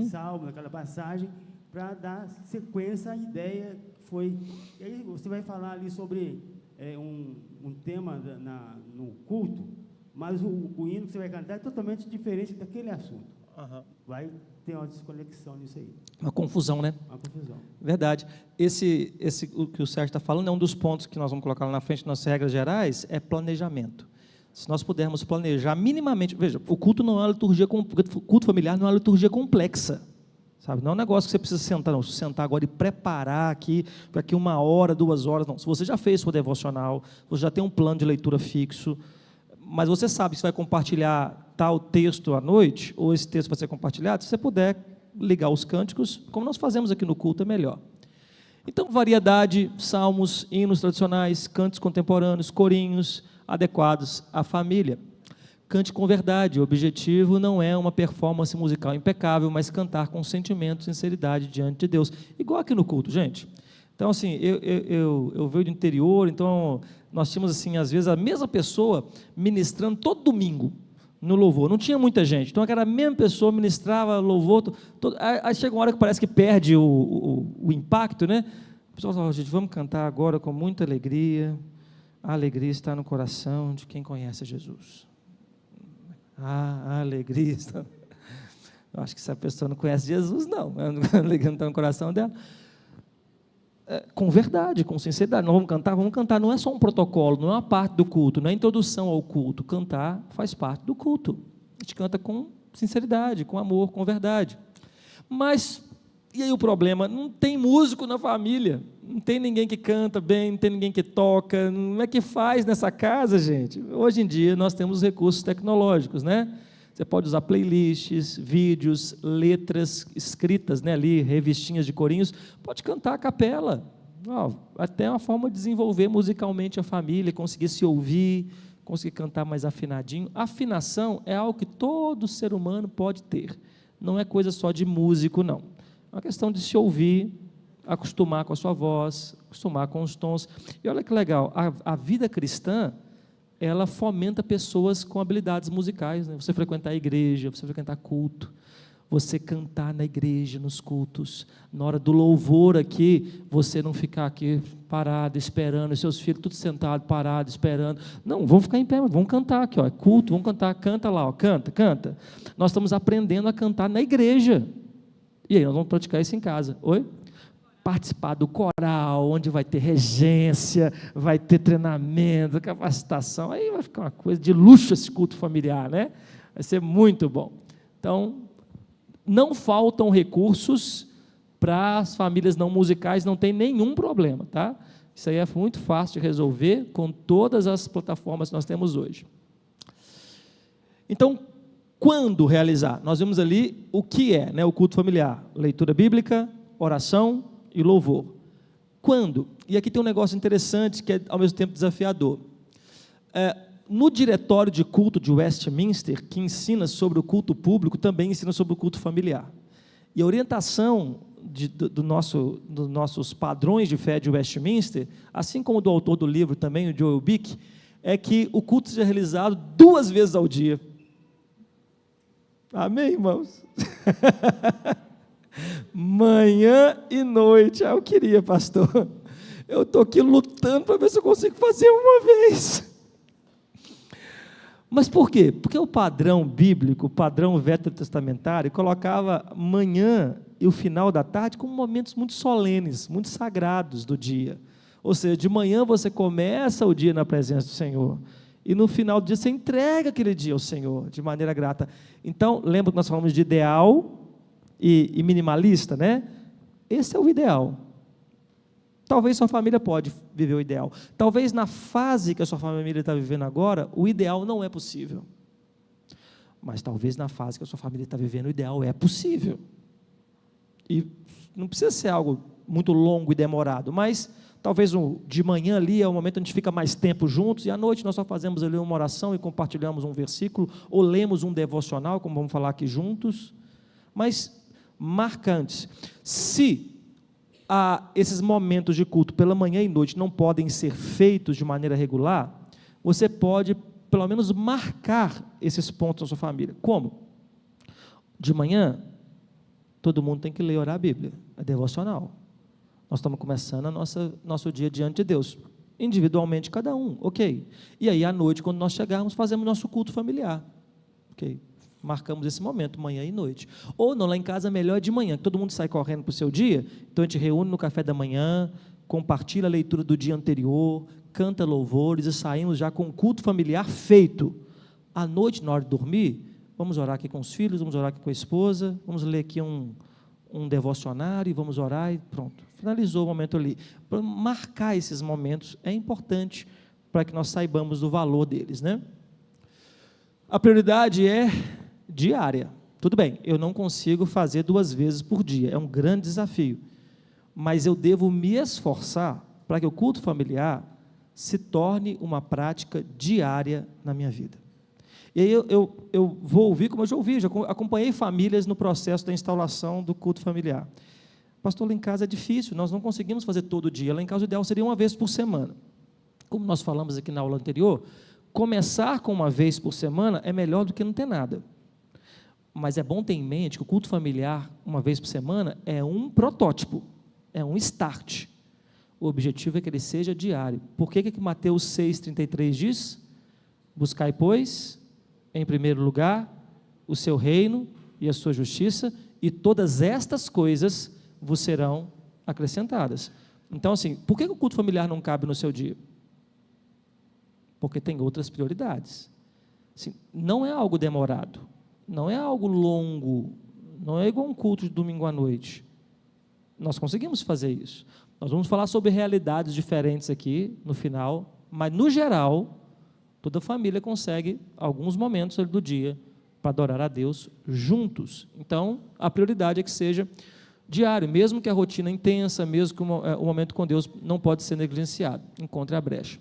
salmo, naquela passagem, para dar sequência à ideia que foi. E aí você vai falar ali sobre um tema no culto, mas o hino que você vai cantar é totalmente diferente daquele assunto. Vai ter uma desconexão nisso aí. Uma confusão, né? Uma confusão. Verdade. O que o Sérgio está falando é um dos pontos que nós vamos colocar lá na frente nas regras gerais, é planejamento. Se nós pudermos planejar minimamente, veja, o culto não é uma liturgia, o culto familiar não é uma liturgia complexa, sabe? Não é um negócio que você precisa sentar agora e preparar aqui, para aqui 1 hora, 2 horas, não. Se você já fez sua devocional, você já tem um plano de leitura fixo, mas você sabe que você vai compartilhar tal texto à noite, ou esse texto vai ser compartilhado, se você puder ligar os cânticos, como nós fazemos aqui no culto, é melhor. Então, variedade, salmos, hinos tradicionais, cantos contemporâneos, corinhos, adequados à família. Cante com verdade, o objetivo não é uma performance musical impecável, mas cantar com sentimento e sinceridade diante de Deus, igual aqui no culto, gente. Então, assim, eu venho do interior, então nós tínhamos, assim, às vezes, a mesma pessoa ministrando todo domingo no louvor. Não tinha muita gente, então aquela mesma pessoa ministrava louvor. Aí chega uma hora que parece que perde o impacto, né? O pessoal fala, gente, vamos cantar agora com muita alegria. A alegria está no coração de quem conhece Jesus. A alegria está... Eu acho que essa pessoa não conhece Jesus, não. A alegria não está no coração dela. Com verdade, com sinceridade, nós vamos cantar, não é só um protocolo, não é uma parte do culto, não é introdução ao culto, cantar faz parte do culto, a gente canta com sinceridade, com amor, com verdade, mas, e aí o problema, não tem músico na família, não tem ninguém que canta bem, não tem ninguém que toca, não é que faz nessa casa, gente. Hoje em dia nós temos recursos tecnológicos, né? Você pode usar playlists, vídeos, letras escritas, né, ali, revistinhas de corinhos, pode cantar a capela. Até uma forma de desenvolver musicalmente a família, conseguir se ouvir, conseguir cantar mais afinadinho. Afinação é algo que todo ser humano pode ter, não é coisa só de músico, não. É uma questão de se ouvir, acostumar com a sua voz, acostumar com os tons. E olha que legal, a vida cristã, ela fomenta pessoas com habilidades musicais, né? Você frequentar a igreja, você frequentar culto, você cantar na igreja, nos cultos, na hora do louvor aqui, você não ficar aqui parado, esperando, seus filhos tudo sentados, parados, esperando. Não, vamos ficar em pé, vamos cantar aqui, ó, é culto, vamos cantar, canta lá, ó, canta. Nós estamos aprendendo a cantar na igreja, e aí nós vamos praticar isso em casa. Oi? Participar do coral, onde vai ter regência, vai ter treinamento, capacitação, aí vai ficar uma coisa de luxo esse culto familiar, né? Vai ser muito bom. Então, não faltam recursos para as famílias não musicais, não tem nenhum problema, tá? Isso aí é muito fácil de resolver com todas as plataformas que nós temos hoje. Então, quando realizar? Nós vimos ali o que é, né, o culto familiar: leitura bíblica, oração e louvor. Quando? E aqui tem um negócio interessante que é ao mesmo tempo desafiador. No diretório de culto de Westminster, que ensina sobre o culto público, também ensina sobre o culto familiar. E a orientação dos nossos padrões de fé de Westminster, assim como do autor do livro também, o Joel Bick, é que o culto seja realizado 2 vezes ao dia. Amém, irmãos? Manhã e noite. Eu queria, pastor. Eu estou aqui lutando para ver se eu consigo fazer uma vez. Mas por quê? Porque o padrão bíblico, o padrão veterotestamentário, colocava manhã e o final da tarde como momentos muito solenes, muito sagrados do dia. Ou seja, de manhã você começa o dia na presença do Senhor, e no final do dia você entrega aquele dia ao Senhor, de maneira grata. Então, lembra que nós falamos de ideal e minimalista, né? Esse é o ideal. Talvez sua família pode viver o ideal. Talvez na fase que a sua família está vivendo agora, o ideal não é possível. Mas talvez na fase que a sua família está vivendo, o ideal é possível. E não precisa ser algo muito longo e demorado, mas talvez de manhã ali é o momento onde a gente fica mais tempo juntos, e à noite nós só fazemos ali uma oração e compartilhamos um versículo, ou lemos um devocional, como vamos falar aqui juntos, mas marcantes. Se esses momentos de culto pela manhã e noite não podem ser feitos de maneira regular, você pode pelo menos marcar esses pontos na sua família. Como? De manhã, todo mundo tem que ler e orar a Bíblia, é devocional. Nós estamos começando nosso dia diante de Deus, individualmente cada um, ok. E aí, à noite, quando nós chegarmos, fazemos nosso culto familiar, ok. Marcamos esse momento, manhã e noite. Ou não, lá em casa, melhor é de manhã, que todo mundo sai correndo para o seu dia, então a gente reúne no café da manhã, compartilha a leitura do dia anterior, canta louvores e saímos já com o culto familiar feito. À noite, na hora de dormir, vamos orar aqui com os filhos, vamos orar aqui com a esposa, vamos ler aqui um devocionário, vamos orar e pronto. Finalizou o momento ali. Para marcar esses momentos é importante para que nós saibamos do valor deles, né? A prioridade é diária. Tudo bem, eu não consigo fazer 2 vezes por dia, é um grande desafio, mas eu devo me esforçar para que o culto familiar se torne uma prática diária na minha vida. E aí eu vou ouvir, como eu já ouvi, já acompanhei famílias no processo da instalação do culto familiar. Pastor, lá em casa é difícil, nós não conseguimos fazer todo dia, lá em casa o ideal seria 1 vez por semana. Como nós falamos aqui na aula anterior, começar com 1 vez por semana é melhor do que não ter nada. Mas é bom ter em mente que o culto familiar, 1 vez por semana, é um protótipo, é um start. O objetivo é que ele seja diário. Por que Mateus 6,33 diz? Buscai, pois, em primeiro lugar, o seu reino e a sua justiça, e todas estas coisas vos serão acrescentadas. Então, assim, por que o culto familiar não cabe no seu dia? Porque tem outras prioridades. Assim, não é algo demorado, não é algo longo, não é igual um culto de domingo à noite. Nós conseguimos fazer isso. Nós vamos falar sobre realidades diferentes aqui no final, mas no geral, toda família consegue alguns momentos do dia para adorar a Deus juntos. Então, a prioridade é que seja diário, mesmo que a rotina intensa, mesmo que o momento com Deus não pode ser negligenciado. Encontre a brecha.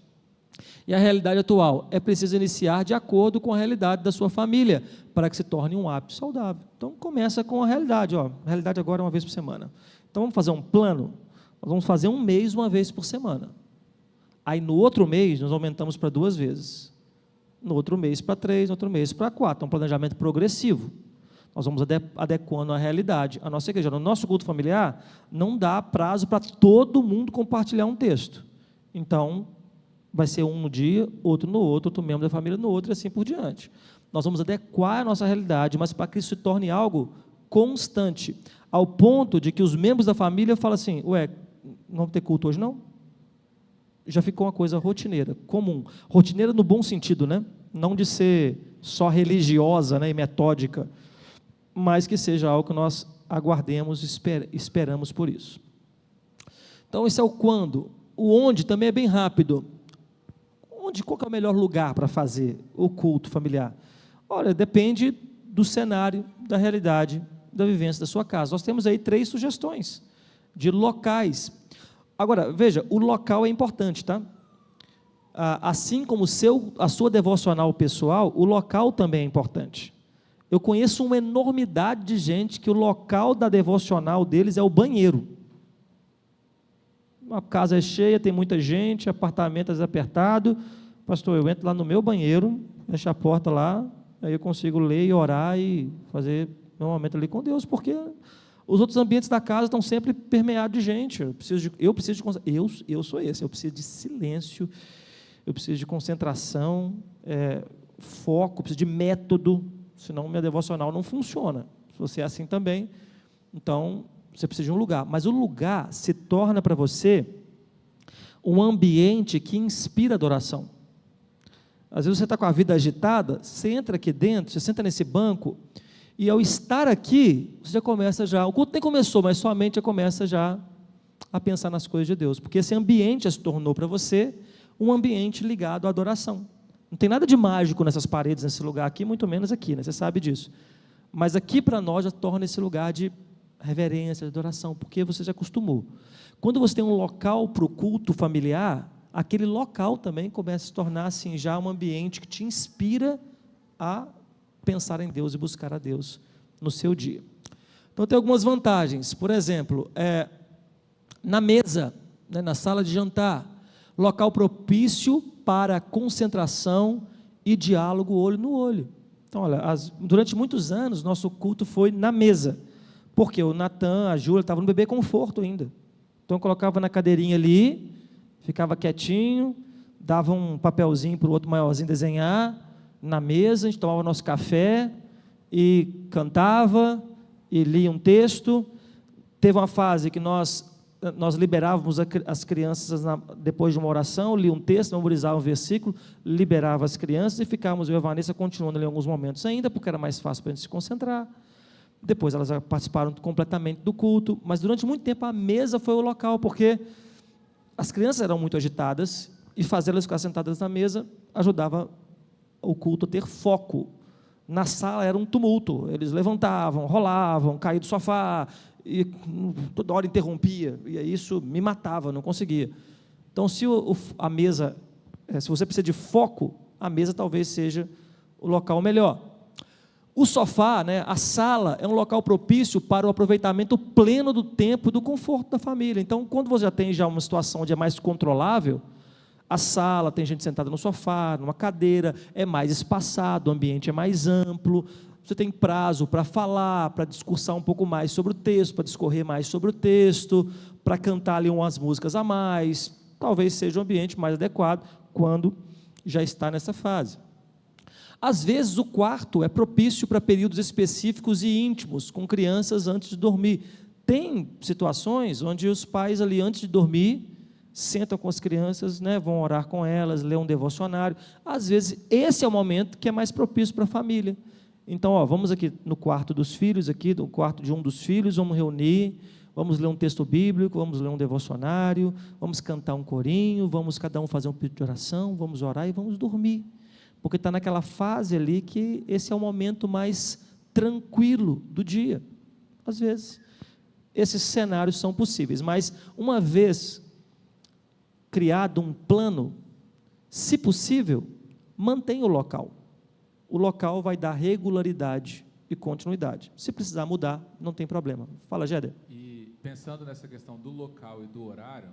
E a realidade atual é preciso iniciar de acordo com a realidade da sua família, para que se torne um hábito saudável. Então, começa com a realidade. A realidade agora é 1 vez por semana. Então, vamos fazer um plano? Nós vamos fazer 1 mês, 1 vez por semana. Aí, no outro mês, nós aumentamos para 2 vezes. No outro mês para 3, no outro mês para 4. É um planejamento progressivo. Nós vamos adequando a realidade. A nossa igreja, no nosso culto familiar, não dá prazo para todo mundo compartilhar um texto. Então, vai ser um no dia, outro no outro membro da família no outro, e assim por diante. Nós vamos adequar a nossa realidade, mas para que isso se torne algo constante, ao ponto de que os membros da família falam assim, ué, não vamos ter culto hoje não? Já ficou uma coisa rotineira, comum. Rotineira no bom sentido, né? Não de ser só religiosa, né, e metódica, mas que seja algo que nós aguardemos e esperamos por isso. Então, esse é o quando. O onde também é bem rápido. Qual que é o melhor lugar para fazer o culto familiar? Olha, depende do cenário, da realidade, da vivência da sua casa. Nós temos aí 3 sugestões de locais. Agora, veja, o local é importante, tá? Assim como a sua devocional pessoal, o local também é importante. Eu conheço uma enormidade de gente que o local da devocional deles é o banheiro. A casa é cheia, tem muita gente, apartamento é apertado. Pastor, eu entro lá no meu banheiro, fecho a porta lá, aí eu consigo ler e orar e fazer meu momento ali com Deus, porque os outros ambientes da casa estão sempre permeados de gente. Eu sou esse, eu preciso de silêncio, eu preciso de concentração, foco, preciso de método, senão minha devocional não funciona. Se você é assim também, então você precisa de um lugar. Mas o lugar se torna para você um ambiente que inspira adoração. Às vezes você está com a vida agitada, você entra aqui dentro, você senta nesse banco, e ao estar aqui, você já começa o culto nem começou, mas sua mente já começa a pensar nas coisas de Deus, porque esse ambiente já se tornou para você um ambiente ligado à adoração. Não tem nada de mágico nessas paredes, nesse lugar aqui, muito menos aqui, né? Você sabe disso. Mas aqui para nós já torna esse lugar de reverência, adoração, porque você já acostumou. Quando você tem um local para o culto familiar, aquele local também começa a se tornar assim, já um ambiente que te inspira a pensar em Deus e buscar a Deus no seu dia. Então, tem algumas vantagens. Por exemplo, na mesa, né, na sala de jantar, local propício para concentração e diálogo olho no olho. Então, olha, durante muitos anos, nosso culto foi na mesa, porque o Natan, a Júlia, estavam no bebê conforto ainda. Então, eu colocava na cadeirinha ali, ficava quietinho, dava um papelzinho para o outro maiorzinho desenhar, na mesa, a gente tomava nosso café e cantava e lia um texto. Teve uma fase que nós liberávamos as crianças depois de uma oração, lia um texto, memorizava um versículo, liberava as crianças e ficávamos, eu e a Vanessa, continuando ali em alguns momentos ainda, porque era mais fácil para a gente se concentrar. Depois elas participaram completamente do culto, mas durante muito tempo a mesa foi o local, porque as crianças eram muito agitadas e fazê-las ficar sentadas na mesa ajudava o culto a ter foco. Na sala era um tumulto, eles levantavam, rolavam, caíam do sofá, e toda hora interrompia, e isso me matava, não conseguia. Então, se a mesa, se você precisa de foco, a mesa talvez seja o local melhor. O sofá, né, a sala, é um local propício para o aproveitamento pleno do tempo e do conforto da família. Então, quando você já tem uma situação onde é mais controlável, a sala, tem gente sentada no sofá, numa cadeira, é mais espaçado, o ambiente é mais amplo, você tem prazo para falar, para discursar um pouco mais sobre o texto, para discorrer mais sobre o texto, para cantar ali umas músicas a mais, talvez seja o ambiente mais adequado quando já está nessa fase. Às vezes o quarto é propício para períodos específicos e íntimos, com crianças antes de dormir. Tem situações onde os pais ali antes de dormir, sentam com as crianças, né, vão orar com elas, ler um devocionário. Às vezes esse é o momento que é mais propício para a família. Então, vamos aqui no quarto dos filhos, aqui no quarto de um dos filhos, vamos reunir, vamos ler um texto bíblico, vamos ler um devocionário, vamos cantar um corinho, vamos cada um fazer um pedido de oração, vamos orar e vamos dormir. Porque está naquela fase ali que esse é o momento mais tranquilo do dia. Às vezes, esses cenários são possíveis, mas uma vez criado um plano, se possível, mantenha o local. O local vai dar regularidade e continuidade. Se precisar mudar, não tem problema. Fala, Géder. E pensando nessa questão do local e do horário,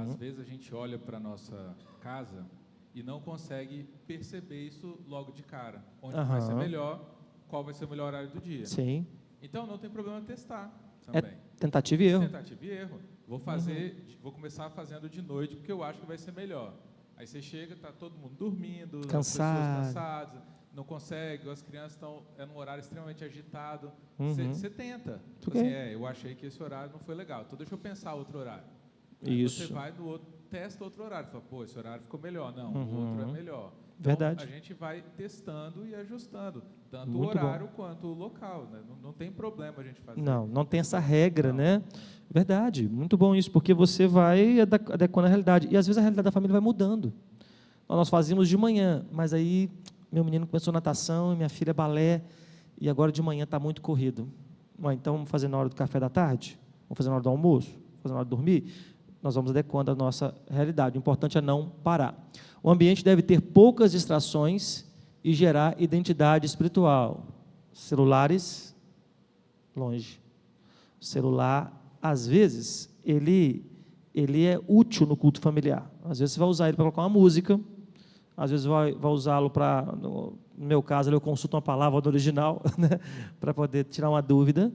às vezes a gente olha para a nossa casa e não consegue perceber isso logo de cara. Onde vai ser melhor, qual vai ser o melhor horário do dia. Sim. Então, não tem problema testar também. É tentativa e erro. Tentativa e erro. Vou começar fazendo de noite, porque eu acho que vai ser melhor. Aí você chega, está todo mundo dormindo, as pessoas cansadas, não consegue, as crianças estão num horário extremamente agitado. Você tenta. Assim, eu achei que esse horário não foi legal, então deixa eu pensar outro horário. Isso. Você vai no outro, testa outro horário, fala, pô, esse horário ficou melhor. Não, o outro é melhor. Então, verdade. A gente vai testando e ajustando, tanto muito o horário bom. quanto o local. Né? Não tem problema a gente fazer. Não tem essa regra, né? Verdade, muito bom isso, porque você vai adequando a realidade. E às vezes a realidade da família vai mudando. Nós fazíamos de manhã, mas aí meu menino começou natação e minha filha balé, e agora de manhã está muito corrido. Então vamos fazer na hora do café da tarde? Vamos fazer na hora do almoço? Vamos fazer na hora de dormir? Nós vamos adequando a nossa realidade. O importante é não parar. O ambiente deve ter poucas distrações e gerar identidade espiritual. Celulares, longe. O celular, às vezes, ele é útil no culto familiar. Às vezes você vai usar ele para colocar uma música, às vezes vai usá-lo para, no meu caso, eu consulto uma palavra do original, né, para poder tirar uma dúvida,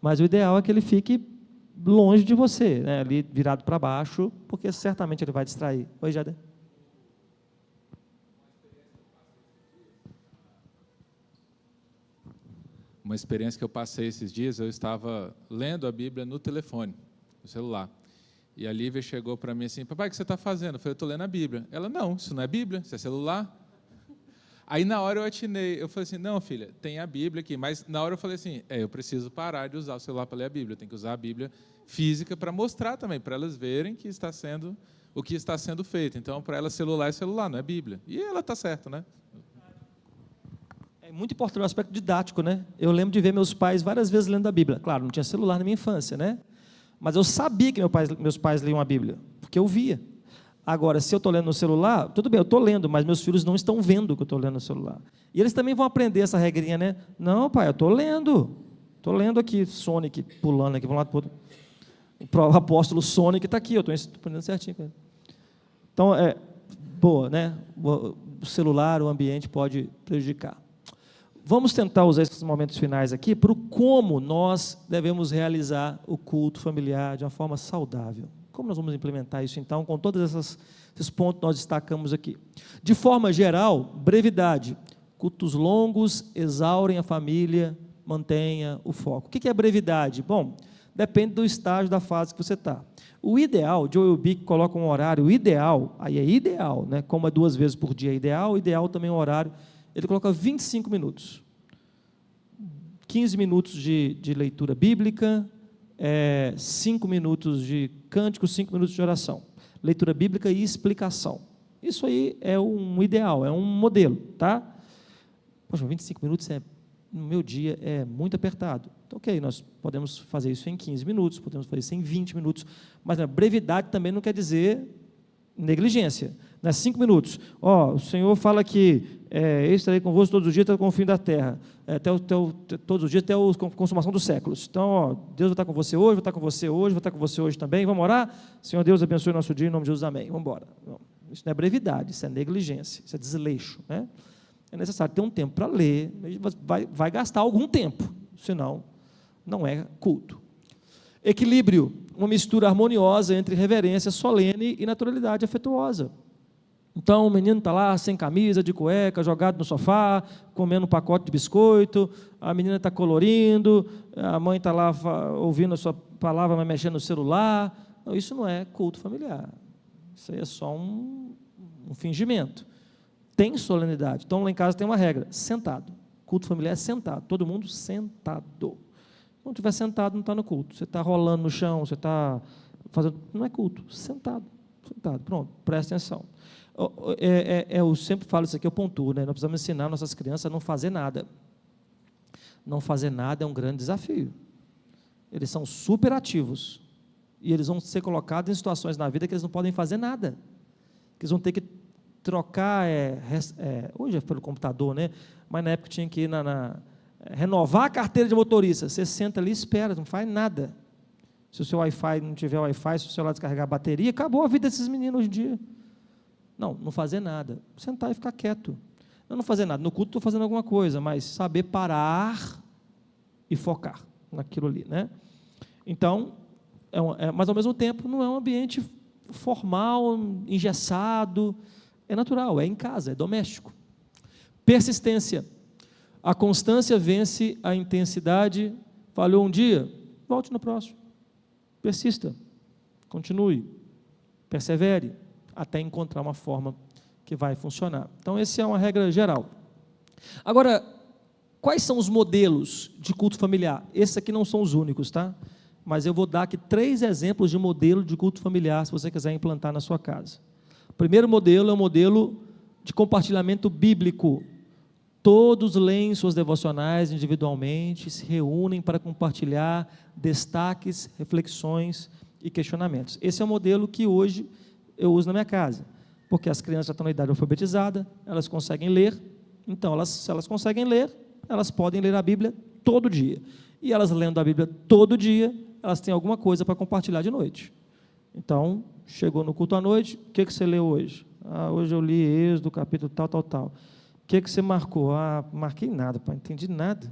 mas o ideal é que ele fique longe de você, né, ali virado para baixo, porque certamente ele vai distrair. Oi, Jader. Uma experiência que eu passei esses dias, eu estava lendo a Bíblia no telefone, no celular. E a Lívia chegou para mim assim, papai, o que você está fazendo? Eu falei, eu estou lendo a Bíblia. Ela, não, isso não é Bíblia, isso é celular. Aí na hora eu atinei, eu falei assim, não, filha, tem a Bíblia aqui, mas na hora eu falei assim, eu preciso parar de usar o celular para ler a Bíblia, eu tenho que usar a Bíblia física para mostrar também, para elas verem que está sendo, o que está sendo feito. Então, para elas, celular é celular, não é Bíblia. E ela está certa, né? É muito importante o aspecto didático, né? Eu lembro de ver meus pais várias vezes lendo a Bíblia. Claro, não tinha celular na minha infância, né? Mas eu sabia que meus pais liam a Bíblia, porque eu via. Agora, se eu estou lendo no celular, tudo bem, eu estou lendo, mas meus filhos não estão vendo o que eu estou lendo no celular. E eles também vão aprender essa regrinha, né? Não, pai, eu estou lendo aqui, Sonic, pulando aqui para um lado para o outro. O apóstolo Sonic está aqui, eu estou aprendendo certinho com ele. Então, boa, né? O celular, o ambiente pode prejudicar. Vamos tentar usar esses momentos finais aqui para o como nós devemos realizar o culto familiar de uma forma saudável. Como nós vamos implementar isso, então, com todos esses pontos que nós destacamos aqui? De forma geral, brevidade. Cultos longos exaurem a família, mantenha o foco. O que é brevidade? Bom, depende do estágio da fase que você está. O ideal, Joel Bick coloca um horário ideal, aí é ideal, né? Como é 2 vezes por dia ideal também é um horário, ele coloca 25 minutos. 15 minutos de leitura bíblica, 5 minutos de cântico, 5 minutos de oração. Leitura bíblica e explicação. Isso aí é um ideal, é um modelo, tá? Poxa, 25 minutos no meu dia é muito apertado. Então, ok, nós podemos fazer isso em 15 minutos, podemos fazer isso em 20 minutos, mas a brevidade também não quer dizer negligência. 5 minutos. O Senhor fala que eu estarei convosco todos os dias até o fim da terra, todos os dias até a consumação dos séculos. Então, Deus vai estar com você hoje, vai estar com você hoje, vai estar com você hoje também. Vamos orar? Senhor Deus, abençoe o nosso dia, em nome de Jesus, amém. Vamos embora. Isso não é brevidade, isso é negligência, isso é desleixo, né? É necessário ter um tempo para ler, vai gastar algum tempo, senão não é culto. Equilíbrio, uma mistura harmoniosa entre reverência solene e naturalidade afetuosa. Então, o menino está lá sem camisa, de cueca, jogado no sofá, comendo um pacote de biscoito, a menina está colorindo, a mãe está lá ouvindo a sua palavra, mas mexendo no celular. Não, isso não é culto familiar. Isso aí é só um fingimento. Tem solenidade. Então, lá em casa tem uma regra, sentado. Culto familiar é sentado, todo mundo sentado. Se não estiver sentado, não está no culto. Você está rolando no chão, você está fazendo... Não é culto, sentado, pronto, presta atenção. Eu sempre falo isso aqui, eu pontuo, né? Nós precisamos ensinar nossas crianças a não fazer nada. Não fazer nada é um grande desafio. Eles são super ativos, e eles vão ser colocados em situações na vida que eles não podem fazer nada, que eles vão ter que trocar, hoje é pelo computador, né? Mas na época tinha que ir renovar a carteira de motorista. Você senta ali e espera, não faz nada. Se o seu Wi-Fi não tiver Wi-Fi, se o celular descarregar a bateria, acabou a vida desses meninos hoje em dia. Não fazer nada. Sentar e ficar quieto. Não fazer nada. No culto estou fazendo alguma coisa, mas saber parar e focar naquilo ali, né? Então, mas ao mesmo tempo não é um ambiente formal, engessado. É natural, é em casa, é doméstico. Persistência. A constância vence a intensidade. Falhou um dia, volte no próximo. Persista, continue, persevere, até encontrar uma forma que vai funcionar. Então, essa é uma regra geral. Agora, quais são os modelos de culto familiar? Esses aqui não são os únicos, tá? Mas eu vou dar aqui 3 exemplos de modelo de culto familiar, se você quiser implantar na sua casa. O primeiro modelo é o modelo de compartilhamento bíblico. Todos leem suas devocionais individualmente, se reúnem para compartilhar destaques, reflexões e questionamentos. Esse é o modelo que hoje eu uso na minha casa, porque as crianças já estão na idade alfabetizada, elas conseguem ler, então, se elas conseguem ler, elas podem ler a Bíblia todo dia. E elas lendo a Bíblia todo dia, elas têm alguma coisa para compartilhar de noite. Então, chegou no culto à noite, o que você leu hoje? Hoje eu li Êxodo, capítulo tal. O que você marcou? Marquei nada, pai, não entendi nada.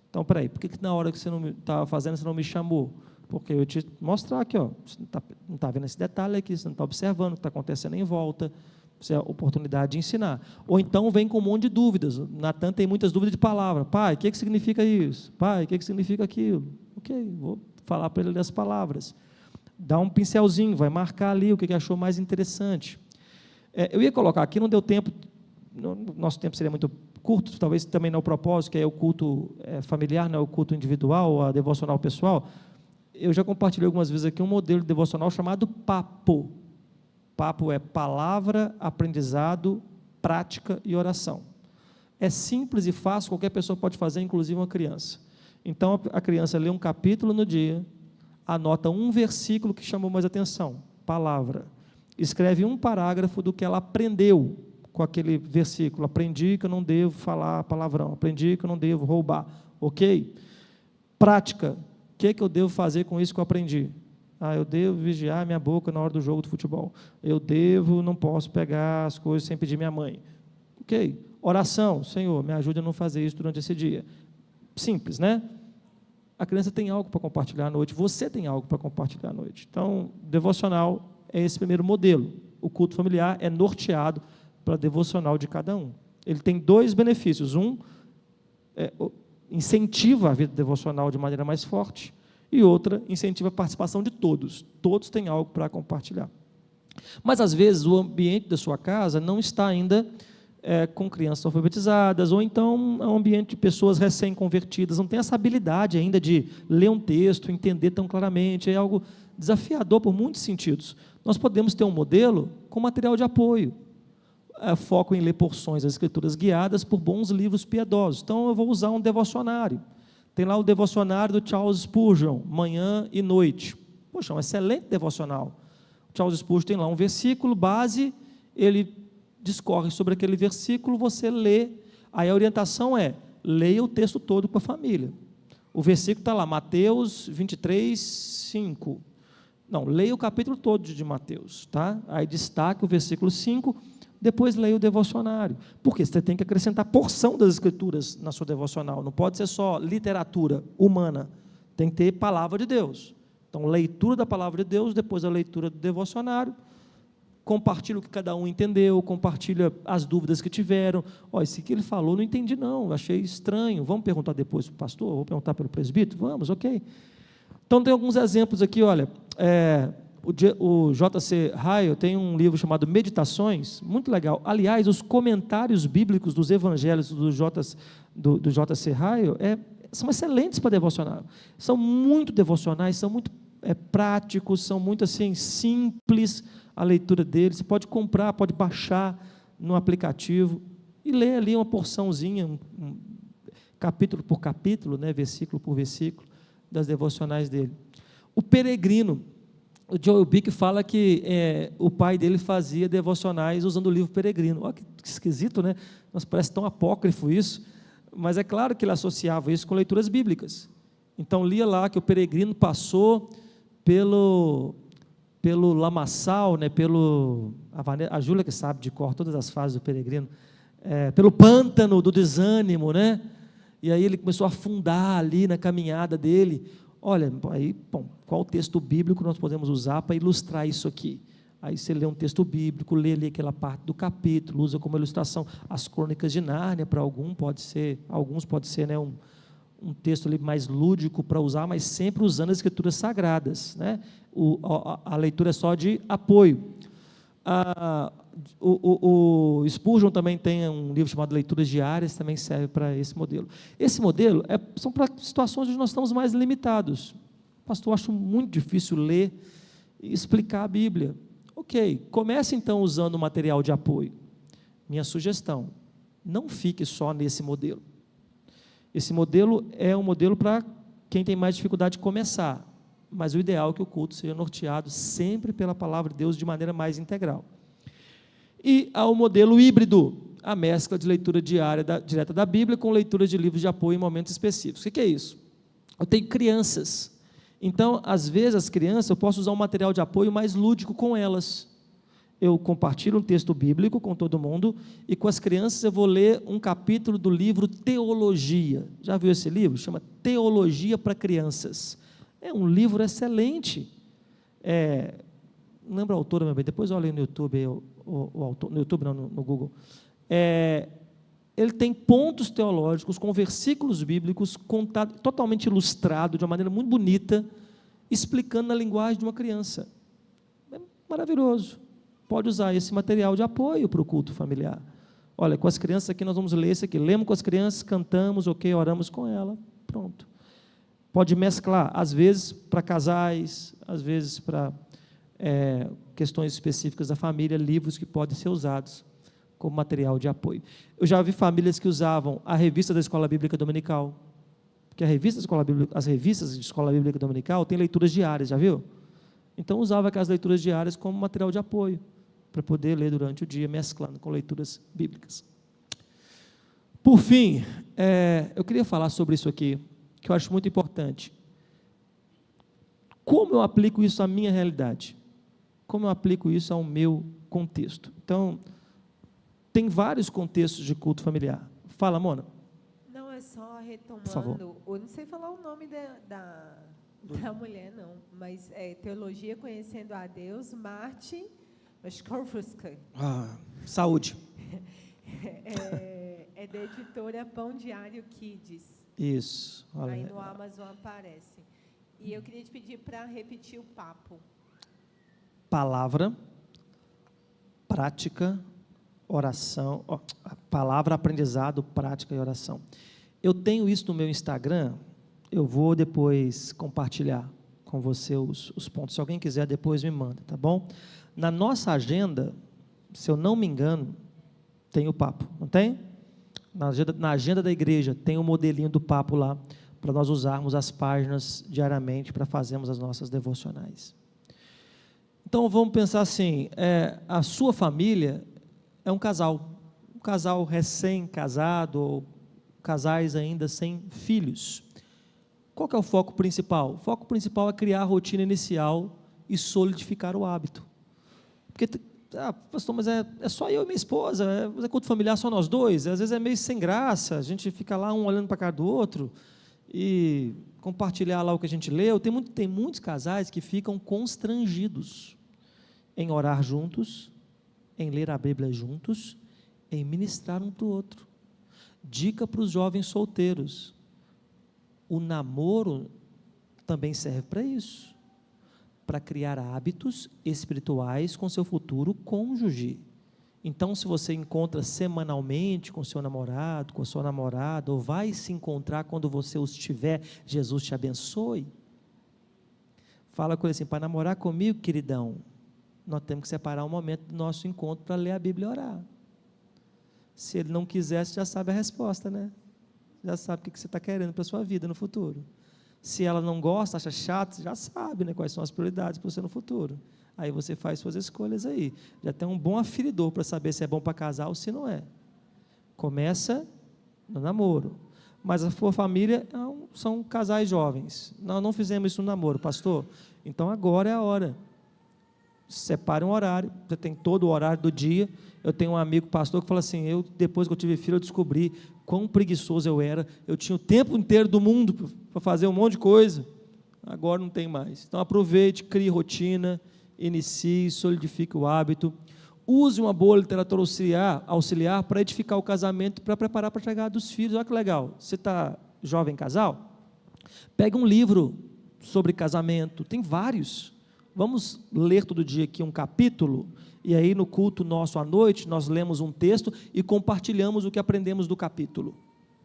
Então, peraí, por que na hora que você não estava fazendo, você não me chamou? Porque eu te mostrar aqui, você não está vendo esse detalhe aqui, você não está observando o que está acontecendo em volta, você é a oportunidade de ensinar. Ou então vem com um monte de dúvidas. Natan tem muitas dúvidas de palavra. Pai, o que significa isso? Pai, o que significa aquilo? Ok, vou falar para ele as palavras. Dá um pincelzinho, vai marcar ali o que achou mais interessante. Eu ia colocar aqui, não deu tempo, nosso tempo seria muito curto, talvez também não o propósito, que é o culto familiar, não é o culto individual, a devocional pessoal. Eu já compartilhei algumas vezes aqui um modelo de devocional chamado PAPO. PAPO é palavra, aprendizado, prática e oração. É simples e fácil, qualquer pessoa pode fazer, inclusive uma criança. Então, a criança lê um capítulo no dia, anota um versículo que chamou mais atenção, palavra. Escreve um parágrafo do que ela aprendeu com aquele versículo. Aprendi que eu não devo falar palavrão, aprendi que eu não devo roubar, ok? Prática, o que eu devo fazer com isso que eu aprendi? Eu devo vigiar minha boca na hora do jogo de futebol. Não posso pegar as coisas sem pedir minha mãe. Ok? Oração, Senhor, me ajude a não fazer isso durante esse dia. Simples, né? A criança tem algo para compartilhar à noite, você tem algo para compartilhar à noite. Então, devocional é esse primeiro modelo. O culto familiar é norteado para a devocional de cada um. Ele tem dois benefícios. Incentiva a vida devocional de maneira mais forte, e outra, incentiva a participação de todos. Todos têm algo para compartilhar. Mas, às vezes, o ambiente da sua casa não está ainda com crianças alfabetizadas, ou então é um ambiente de pessoas recém-convertidas, não tem essa habilidade ainda de ler um texto, entender tão claramente, é algo desafiador por muitos sentidos. Nós podemos ter um modelo com material de apoio, foco em ler porções das Escrituras guiadas por bons livros piedosos. Então, eu vou usar um devocionário. Tem lá o devocionário do Charles Spurgeon, manhã e noite. Poxa, um excelente devocional. O Charles Spurgeon tem lá um versículo base, ele discorre sobre aquele versículo, você lê. Aí a orientação é, leia o texto todo com a família. O versículo está lá, Mateus 23, 5. Não, leia o capítulo todo de Mateus, tá? Aí destaque o versículo 5, depois leia o devocionário. Porque você tem que acrescentar porção das Escrituras na sua devocional, não pode ser só literatura humana, tem que ter palavra de Deus. Então, leitura da palavra de Deus, depois a leitura do devocionário, compartilha o que cada um entendeu, compartilha as dúvidas que tiveram. Isso que ele falou, não entendi não, achei estranho, vamos perguntar depois para o pastor, vou perguntar pelo presbítero, vamos, ok. Então, tem alguns exemplos aqui, olha, o J.C. Ryle tem um livro chamado Meditações, muito legal. Aliás, os comentários bíblicos dos evangelhos do J.C. Ryle são excelentes para devocionar. São muito devocionais, são muito práticos, são muito assim, simples a leitura deles. Você pode comprar, pode baixar no aplicativo e ler ali uma porçãozinha, capítulo por capítulo, né, versículo por versículo, das devocionais dele. O Peregrino, o Joel Bick fala que o pai dele fazia devocionais usando o livro Peregrino. Olha que esquisito, né? Nossa, parece tão apócrifo isso, mas é claro que ele associava isso com leituras bíblicas. Então, lia lá que o peregrino passou pelo lamaçal, né, a Júlia que sabe de cor todas as fases do peregrino, pelo pântano do desânimo, né? E aí ele começou a afundar ali na caminhada dele. Olha, aí, qual o texto bíblico nós podemos usar para ilustrar isso aqui? Aí você lê um texto bíblico, lê ali aquela parte do capítulo, usa como ilustração as Crônicas de Nárnia, para alguns pode ser, né, um texto ali mais lúdico para usar, mas sempre usando as Escrituras Sagradas, né? A leitura é só de apoio. O Spurgeon também tem um livro chamado Leituras Diárias, também serve para esse modelo. Esse modelo são para situações onde nós estamos mais limitados. Pastor, eu acho muito difícil ler e explicar a Bíblia. Ok, comece então usando o material de apoio. Minha sugestão, não fique só nesse modelo. Esse modelo é um modelo para quem tem mais dificuldade de começar, mas o ideal é que o culto seja norteado sempre pela palavra de Deus de maneira mais integral. E há o modelo híbrido, a mescla de leitura diária direta da Bíblia com leitura de livros de apoio em momentos específicos. O que é isso? Eu tenho crianças, então, às vezes, as crianças, eu posso usar um material de apoio mais lúdico com elas. Eu compartilho um texto bíblico com todo mundo, e com as crianças eu vou ler um capítulo do livro Teologia. Já viu esse livro? Chama Teologia para Crianças. É um livro excelente. Não lembro a autora, meu bem, depois olha aí no YouTube, o autor, no YouTube não, no Google. Ele tem pontos teológicos com versículos bíblicos totalmente ilustrado, de uma maneira muito bonita, explicando na linguagem de uma criança. É maravilhoso. Pode usar esse material de apoio para o culto familiar. Olha, com as crianças aqui nós vamos ler esse aqui. Lemos com as crianças, cantamos, ok, oramos com ela, pronto. Pode mesclar, às vezes para casais, às vezes para questões específicas da família, livros que podem ser usados como material de apoio. Eu já vi famílias que usavam a revista da Escola Bíblica Dominical, porque as revistas de Escola Bíblica Dominical têm leituras diárias, já viu? Então, usava aquelas leituras diárias como material de apoio, para poder ler durante o dia, mesclando com leituras bíblicas. Por fim, eu queria falar sobre isso aqui, que eu acho muito importante. Como eu aplico isso à minha realidade? Como eu aplico isso ao meu contexto? Então, tem vários contextos de culto familiar. Fala, Mona. Não, é só retomando. Por favor. Eu não sei falar o nome da mulher, não, mas Teologia Conhecendo a Deus, Martin Skorfusky. Saúde. É da editora Pão Diário Kids. Isso. Olha. Aí no Amazon aparece. E eu queria te pedir para repetir o papo. Palavra, prática, oração. Palavra, aprendizado, prática e oração. Eu tenho isso no meu Instagram. Eu vou depois compartilhar com você os pontos. Se alguém quiser, depois me manda, tá bom? Na nossa agenda, se eu não me engano, tem o papo, não tem? Na agenda da igreja, tem o modelinho do papo lá, para nós usarmos as páginas diariamente para fazermos as nossas devocionais. Então, vamos pensar assim, a sua família é um casal recém-casado, ou casais ainda sem filhos. Qual que é o foco principal? O foco principal é criar a rotina inicial e solidificar o hábito. Porque, pastor, mas é só eu e minha esposa, é culto familiar só nós dois, às vezes é meio sem graça, a gente fica lá um olhando para a cara do outro e compartilhar lá o que a gente leu. Tem muitos casais que ficam constrangidos em orar juntos, em ler a Bíblia juntos, em ministrar um para o outro. Dica para os jovens solteiros: o namoro também serve para isso, para criar hábitos espirituais com seu futuro cônjuge. Então, se você encontra semanalmente com seu namorado, com a sua namorada, ou vai se encontrar quando você os tiver, Jesus te abençoe. Fala com ele assim: para namorar comigo, queridão, nós temos que separar um momento do nosso encontro para ler a Bíblia e orar. Se ele não quiser, você já sabe a resposta, né? Já sabe o que você está querendo para a sua vida no futuro. Se ela não gosta, acha chato, você já sabe, né, quais são as prioridades para você no futuro. Aí você faz suas escolhas aí. Já tem um bom aferidor para saber se é bom para casar ou se não é. Começa no namoro. Mas a sua família são casais jovens. Nós não fizemos isso no namoro, pastor. Então agora é a hora. Separe um horário. Você tem todo o horário do dia. Eu tenho um amigo pastor que fala assim: depois que eu tive filho, eu descobri quão preguiçoso eu era. Eu tinha o tempo inteiro do mundo para fazer um monte de coisa. Agora não tem mais. Então aproveite, crie rotina, inicie, solidifique o hábito. Use uma boa literatura auxiliar para edificar o casamento, para preparar para a chegada dos filhos. Olha que legal. Você está jovem casal? Pega um livro sobre casamento. Tem vários. Vamos ler todo dia aqui um capítulo, e aí no culto nosso à noite, nós lemos um texto e compartilhamos o que aprendemos do capítulo.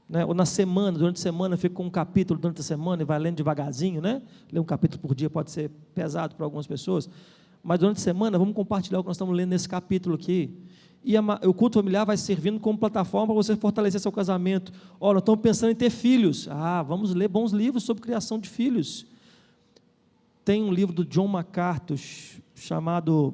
Né? Ou na semana, durante a semana, fica com um capítulo durante a semana e vai lendo devagarzinho, né? Ler um capítulo por dia pode ser pesado para algumas pessoas, mas durante a semana vamos compartilhar o que nós estamos lendo nesse capítulo aqui. E o culto familiar vai servindo como plataforma para você fortalecer seu casamento. Nós estamos pensando em ter filhos. Vamos ler bons livros sobre criação de filhos. Tem um livro do John MacArthur chamado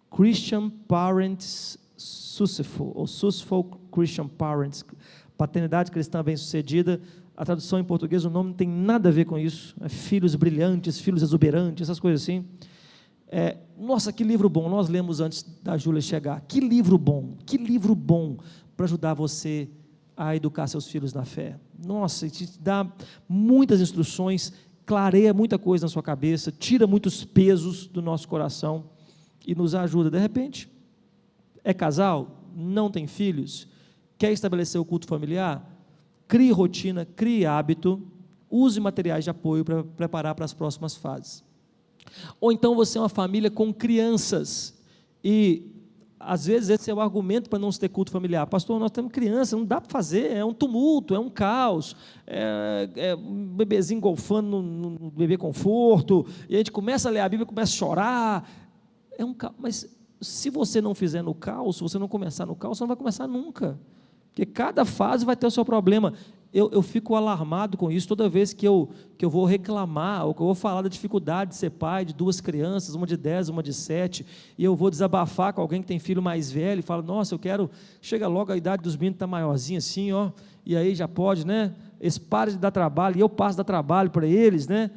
Christian Parents Successful, ou Successful Christian Parents, Paternidade Cristã Bem-Sucedida. A tradução em português, o nome não tem nada a ver com isso. Filhos brilhantes, filhos exuberantes, essas coisas assim. Nossa, que livro bom, nós lemos antes da Júlia chegar. Que livro bom para ajudar você a educar seus filhos na fé. Nossa, te dá muitas instruções, clareia muita coisa na sua cabeça, tira muitos pesos do nosso coração e nos ajuda. De repente, é casal, não tem filhos, quer estabelecer o culto familiar? Crie rotina, crie hábito, use materiais de apoio para preparar para as próximas fases. Ou então você é uma família com crianças e às vezes esse é o argumento para não se ter culto familiar. Pastor, nós temos criança, não dá para fazer, é um tumulto, é um caos, um bebezinho golfando no bebê conforto, e a gente começa a ler a Bíblia, começa a chorar. Mas se você não fizer no caos, se você não começar no caos, você não vai começar nunca. Porque cada fase vai ter o seu problema. Eu fico alarmado com isso toda vez que eu vou reclamar, ou que eu vou falar da dificuldade de ser pai de 2 crianças, uma de 10, uma de 7, e eu vou desabafar com alguém que tem filho mais velho, e falo, nossa, chega logo a idade dos meninos está maiorzinha assim, ó, e aí já pode, né, eles param de dar trabalho, e eu passo a dar trabalho para eles, né,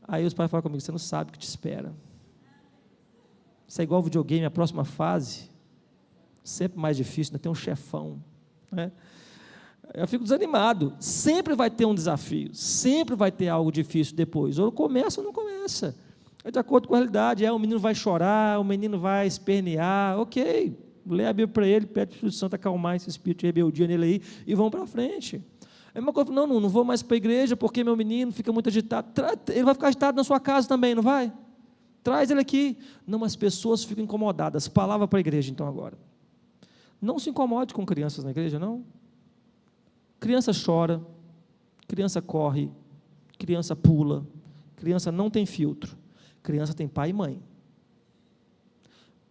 aí os pais falam comigo, você não sabe o que te espera, isso é igual ao videogame, a próxima fase, sempre mais difícil, ainda tem um chefão, né, eu fico desanimado, sempre vai ter um desafio, sempre vai ter algo difícil depois, ou começa ou não começa, é de acordo com a realidade, o menino vai chorar, o menino vai espernear, ok, lê a Bíblia para ele, pede para o Espírito Santo acalmar esse espírito de rebeldia nele aí, e vão para frente, é uma coisa, não vou mais para a igreja, porque meu menino fica muito agitado, ele vai ficar agitado na sua casa também, não vai? Traz ele aqui, não, as pessoas ficam incomodadas, palavra para a igreja então agora, não se incomode com crianças na igreja, não. Criança chora, criança corre, criança pula, criança não tem filtro, criança tem pai e mãe.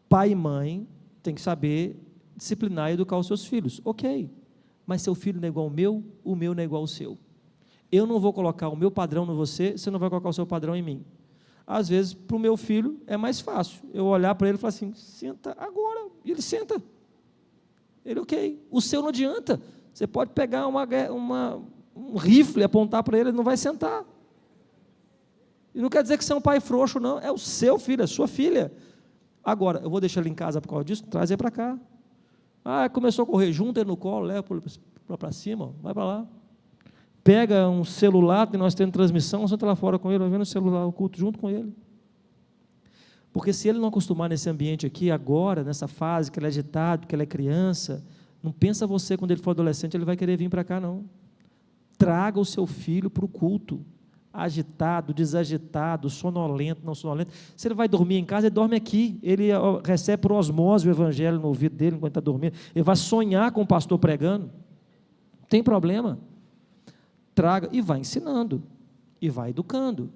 Pai e mãe tem que saber disciplinar e educar os seus filhos, ok, mas seu filho não é igual ao meu, o meu não é igual ao seu. Eu não vou colocar o meu padrão em você, você não vai colocar o seu padrão em mim. Às vezes, para o meu filho, é mais fácil, eu olhar para ele e falar assim, senta agora, e ele senta. Ele, ok, o seu não adianta. Você pode pegar um rifle e apontar para ele não vai sentar. E não quer dizer que você é um pai frouxo, não. É o seu filho, é a sua filha. Agora, eu vou deixar ele em casa por causa disso? Traz ele para cá. Começou a correr junto, ele no colo, leva para cima, vai para lá. Pega um celular, que nós temos transmissão, senta lá fora com ele, vai vendo o celular, o culto junto com ele. Porque se ele não acostumar nesse ambiente aqui, agora, nessa fase, que ele é agitado, que ele é criança, não pensa você, quando ele for adolescente, ele vai querer vir para cá, não. Traga o seu filho para o culto, agitado, desagitado, sonolento, não sonolento. Se ele vai dormir em casa, ele dorme aqui, ele recebe por osmose o evangelho no ouvido dele, enquanto está dormindo, ele vai sonhar com o pastor pregando, não tem problema. Traga, e vai ensinando, e vai educando.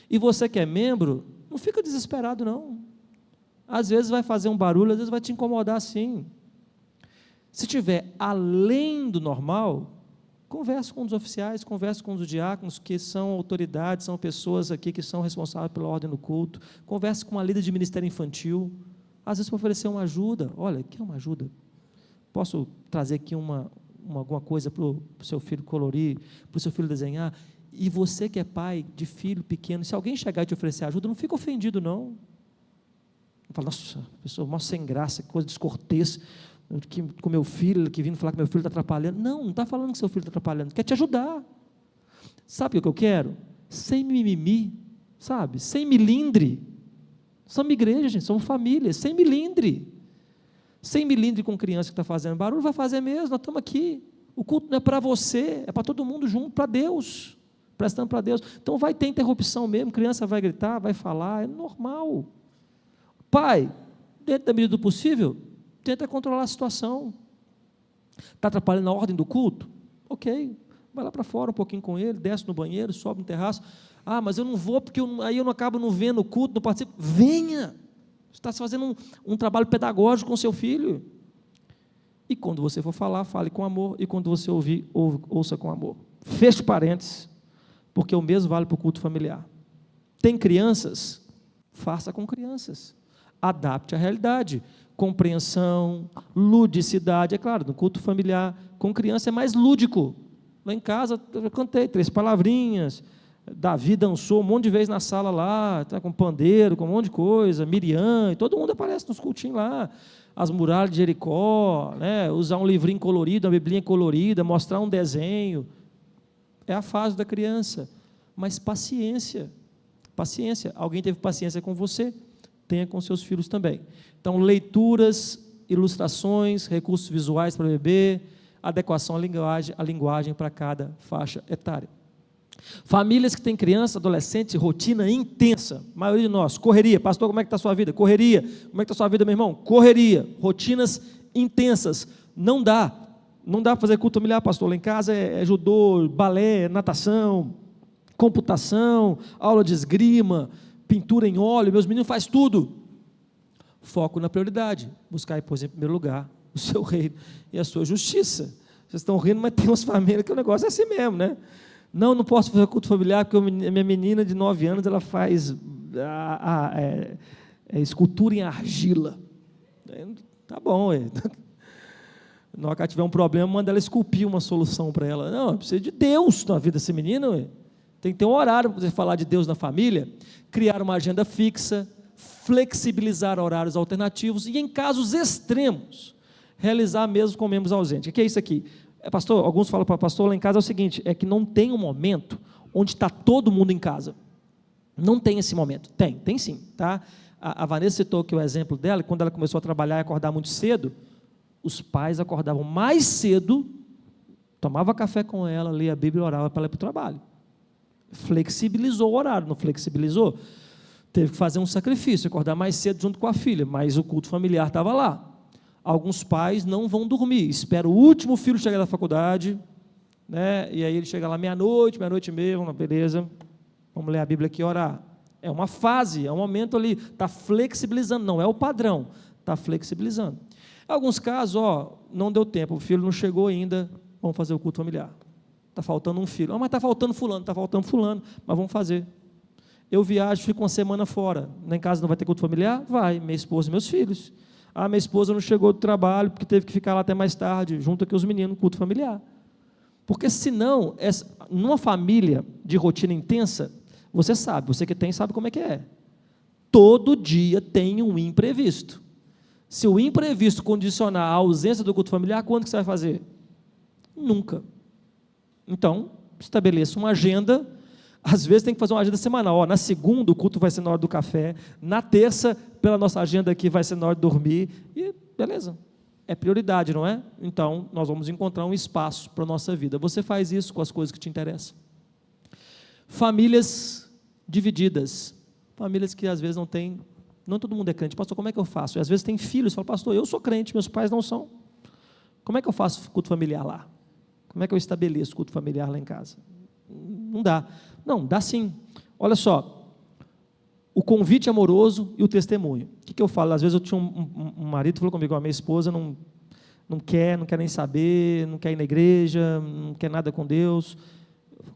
E você que é membro, não fica desesperado, não. Às vezes vai fazer um barulho, às vezes vai te incomodar, sim. Se tiver além do normal, converse com os oficiais, converse com os diáconos, que são autoridades, são pessoas aqui que são responsáveis pela ordem do culto, converse com a líder de ministério infantil, às vezes para oferecer uma ajuda, olha, quer uma ajuda? Posso trazer aqui alguma coisa para o seu filho colorir, para o seu filho desenhar? E você que é pai de filho pequeno, se alguém chegar e te oferecer ajuda, não fica ofendido, não. Não fala, nossa, pessoa mó sem graça, que coisa descortês, com meu filho, que vindo falar que meu filho está atrapalhando. Não está falando que seu filho está atrapalhando, quer te ajudar. Sabe o que eu quero? Sem mimimi, sabe? Sem milindre. Somos igreja, gente, somos família, sem milindre. Sem milindre com criança que está fazendo barulho, vai fazer mesmo, nós estamos aqui. O culto não é para você, é para todo mundo junto, para Deus, prestando para Deus. Então vai ter interrupção mesmo, criança vai gritar, vai falar, é normal. Pai, dentro da medida do possível, tenta controlar a situação. Está atrapalhando a ordem do culto? Ok, vai lá para fora um pouquinho com ele, desce no banheiro, sobe no terraço. Mas eu não vou porque aí eu não acabo não vendo o culto, não participo. Venha! Você está fazendo um trabalho pedagógico com seu filho. E quando você for falar, fale com amor. E quando você ouvir, ouça com amor. Feche parênteses, porque o mesmo vale para o culto familiar. Tem crianças? Faça com crianças. Adapte à realidade. Compreensão, ludicidade. É claro, no culto familiar, com criança é mais lúdico. Lá em casa, eu cantei 3 palavrinhas, Davi dançou um monte de vezes na sala lá, tá, com pandeiro, com um monte de coisa, Miriam, e todo mundo aparece nos cultinhos lá, as muralhas de Jericó, né, usar um livrinho colorido, uma biblinha colorida, mostrar um desenho. É a fase da criança. Mas paciência. Alguém teve paciência com você? Tenha com seus filhos também. Então, leituras, ilustrações, recursos visuais para bebê, adequação à linguagem para cada faixa etária. Famílias que têm criança, adolescente, rotina intensa, a maioria de nós, correria. Pastor, como é que está a sua vida? Correria. Como é que está a sua vida, meu irmão? Correria. Rotinas intensas. Não dá para fazer culto familiar, pastor. Lá em casa é judô, balé, natação, computação, aula de esgrima, pintura em óleo, meus meninos fazem tudo. Foco na prioridade. Buscar, pois, em primeiro lugar, o seu reino e a sua justiça. Vocês estão rindo, mas tem umas famílias que o negócio é assim mesmo, né? Não posso fazer culto familiar porque a minha menina de 9 anos, ela faz escultura em argila. Tá bom, na hora que ela tiver um problema, manda ela esculpir uma solução para ela. Não, precisa de Deus na vida desse menino. Tem que ter um horário para você falar de Deus na família, criar uma agenda fixa, flexibilizar horários alternativos e, em casos extremos, realizar mesmo com membros ausentes. O que é isso aqui? Pastor, alguns falam para o pastor, lá em casa é o seguinte, é que não tem um momento onde está todo mundo em casa. Não tem esse momento. Tem sim. Tá? A Vanessa citou aqui o exemplo dela, quando ela começou a trabalhar e acordar muito cedo, os pais acordavam mais cedo, tomava café com ela, lia a Bíblia e orava para ela ir para o trabalho. Flexibilizou o horário, não flexibilizou? Teve que fazer um sacrifício, acordar mais cedo junto com a filha, mas o culto familiar estava lá. Alguns pais não vão dormir, esperam o último filho chegar da faculdade, né? E aí ele chega lá meia-noite e meia, vamos lá, beleza, vamos ler a Bíblia aqui e orar. É uma fase, é um momento ali, está flexibilizando, não é o padrão, está flexibilizando. Em alguns casos, não deu tempo, o filho não chegou ainda, vamos fazer o culto familiar. Está faltando um filho. Mas está faltando fulano, mas vamos fazer. Eu viajo, fico uma semana fora. Lá em casa não vai ter culto familiar? Vai, minha esposa e meus filhos. Minha esposa não chegou do trabalho, porque teve que ficar lá até mais tarde, junto aqui os meninos, culto familiar. Porque senão, numa família de rotina intensa, você sabe, você que tem sabe como é que é. Todo dia tem um imprevisto. Se o imprevisto condicionar a ausência do culto familiar, quando que você vai fazer? Nunca. Então, estabeleça uma agenda, às vezes tem que fazer uma agenda semanal, na segunda o culto vai ser na hora do café, na terça, pela nossa agenda aqui, vai ser na hora de dormir, e beleza, é prioridade, não é? Então, nós vamos encontrar um espaço para a nossa vida. Você faz isso com as coisas que te interessam. Famílias divididas, famílias que às vezes não todo mundo é crente. Pastor, como é que eu faço? E às vezes tem filhos, fala, pastor, eu sou crente, meus pais não são. Como é que eu faço culto familiar lá? Como é que eu estabeleço culto familiar lá em casa? Não dá. Não, dá sim. Olha só, o convite amoroso e o testemunho. O que eu falo? Às vezes eu tinha um marido que falou comigo, a minha esposa não quer nem saber, não quer ir na igreja, não quer nada com Deus.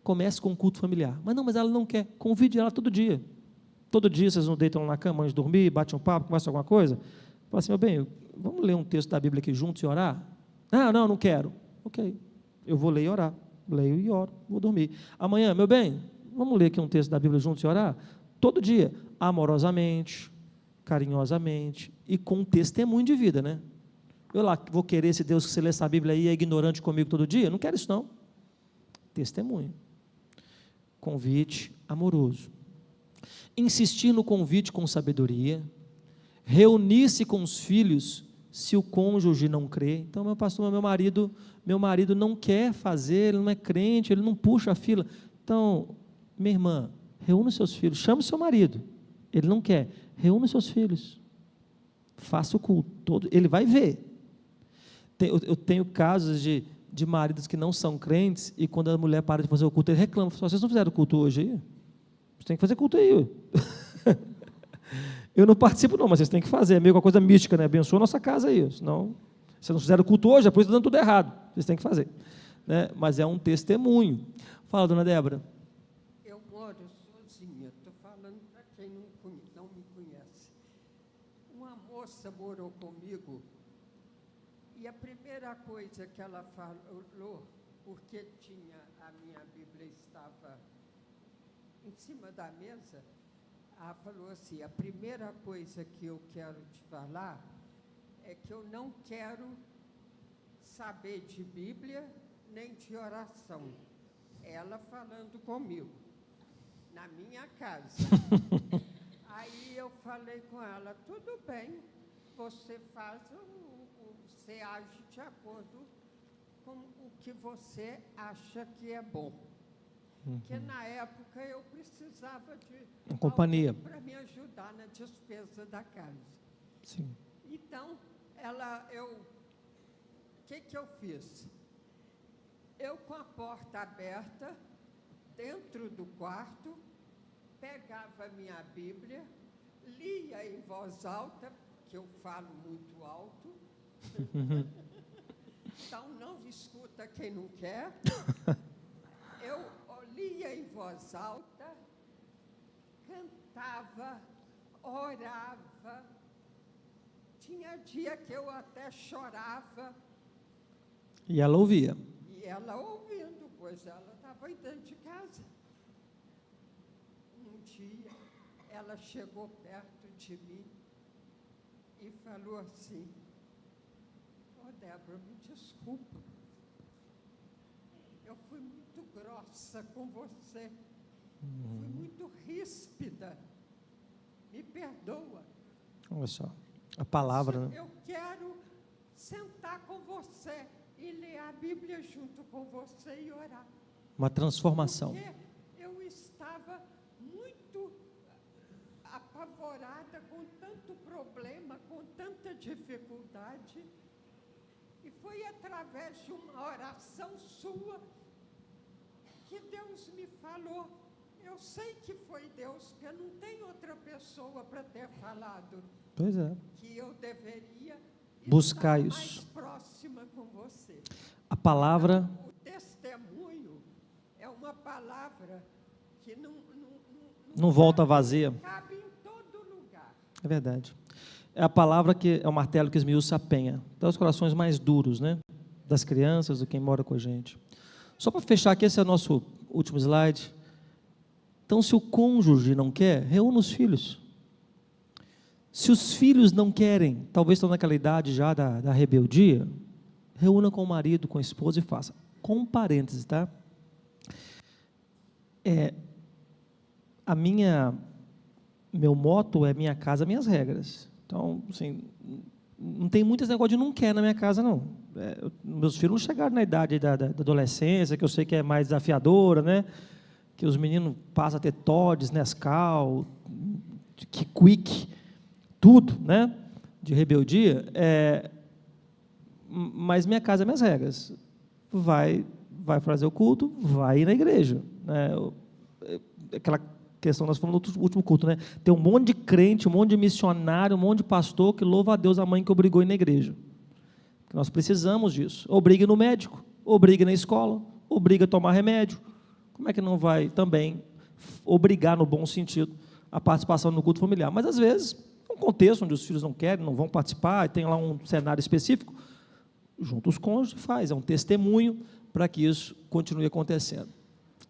Comece com o culto familiar. Mas ela não quer. Convide ela todo dia. Todo dia vocês não deitam na cama antes de dormir, bate um papo, conversa alguma coisa. Fala assim, meu bem, vamos ler um texto da Bíblia aqui juntos e orar? Não quero. Ok. Eu vou ler e orar. Leio e oro, vou dormir. Amanhã, meu bem, vamos ler aqui um texto da Bíblia juntos e orar? Todo dia, amorosamente, carinhosamente e com testemunho de vida, né? Eu lá vou querer esse Deus que você lê essa Bíblia aí é ignorante comigo todo dia? Não quero isso não. Testemunho. Convite amoroso. Insistir no convite com sabedoria. Reunir-se com os filhos se o cônjuge não crê. Então, meu pastor, meu marido não quer fazer, ele não é crente, ele não puxa a fila. Então, minha irmã, reúna seus filhos, chame o seu marido. Ele não quer, reúna seus filhos. Faça o culto todo, ele vai ver. Eu tenho casos de maridos que não são crentes e quando a mulher para de fazer o culto, ele reclama, vocês não fizeram culto hoje aí? Vocês têm que fazer culto aí. Eu não participo não, mas vocês têm que fazer, é meio uma coisa mística, né? Abençoa a nossa casa aí, senão, vocês não fizeram culto hoje, é por isso que está dando tudo errado, vocês têm que fazer, né? Mas é um testemunho. Fala, dona Débora. Eu moro sozinha, estou falando para quem não me conhece. Uma moça morou comigo e a primeira coisa que ela falou, porque a minha Bíblia estava em cima da mesa, ela falou assim, a primeira coisa que eu quero te falar é que eu não quero saber de Bíblia nem de oração. Ela falando comigo, na minha casa. Aí eu falei com ela, tudo bem, você você age de acordo com o que você acha que é bom. Porque na época eu precisava de companhia para me ajudar na despesa da casa. Sim. Então, o que eu fiz? Eu com a porta aberta, dentro do quarto, pegava a minha Bíblia, lia em voz alta, que eu falo muito alto. Então, não escuta quem não quer. Eu lia em voz alta, cantava, orava. Tinha dia que eu até chorava. E ela ouvia. E ela ouvindo, pois ela estava aí dentro de casa. Um dia, ela chegou perto de mim e falou assim: "Ô, Débora, me desculpa. Eu fui muito grossa com você. Fui muito ríspida. Me perdoa. Olha só, a palavra, né? Eu quero sentar com você e ler a Bíblia junto com você e orar." Uma transformação. Porque eu estava muito apavorada, com tanto problema, com tanta dificuldade. E foi através de uma oração sua que Deus me falou. Eu sei que foi Deus, porque não tem outra pessoa para ter falado. Pois é. Que eu deveria buscar estar isso. mais próxima com você. A palavra. Então, o testemunho é uma palavra que não volta vazia. Cabe em todo lugar. É verdade. É a palavra que é o martelo que esmiuça a penha. Então, os corações mais duros, né? Das crianças, de quem mora com a gente. Só para fechar aqui, esse é o nosso último slide. Então, se o cônjuge não quer, reúna os filhos. Se os filhos não querem, talvez estão naquela idade já da rebeldia, reúna com o marido, com a esposa e faça. Com um parênteses, tá? Meu motto é minha casa, minhas regras. Então, assim, não tem muito esse negócio de não quer na minha casa, não. Meus filhos não chegaram na idade da adolescência, que eu sei que é mais desafiadora, né? Que os meninos passam a ter Todds, Nescau, Quick, tudo, né? De rebeldia. Mas minha casa, minhas regras. Vai fazer o culto, vai ir na igreja. Né? Aquela questão, nós falamos no último culto, né? Tem um monte de crente, um monte de missionário, um monte de pastor que louva a Deus a mãe que obrigou a ir na igreja. Nós precisamos disso. Obrigue no médico, obrigue na escola, obrigue a tomar remédio. Como é que não vai também obrigar, no bom sentido, a participação no culto familiar? Mas, às vezes, um contexto onde os filhos não querem, não vão participar, e tem lá um cenário específico, junto os cônjuges faz, é um testemunho para que isso continue acontecendo.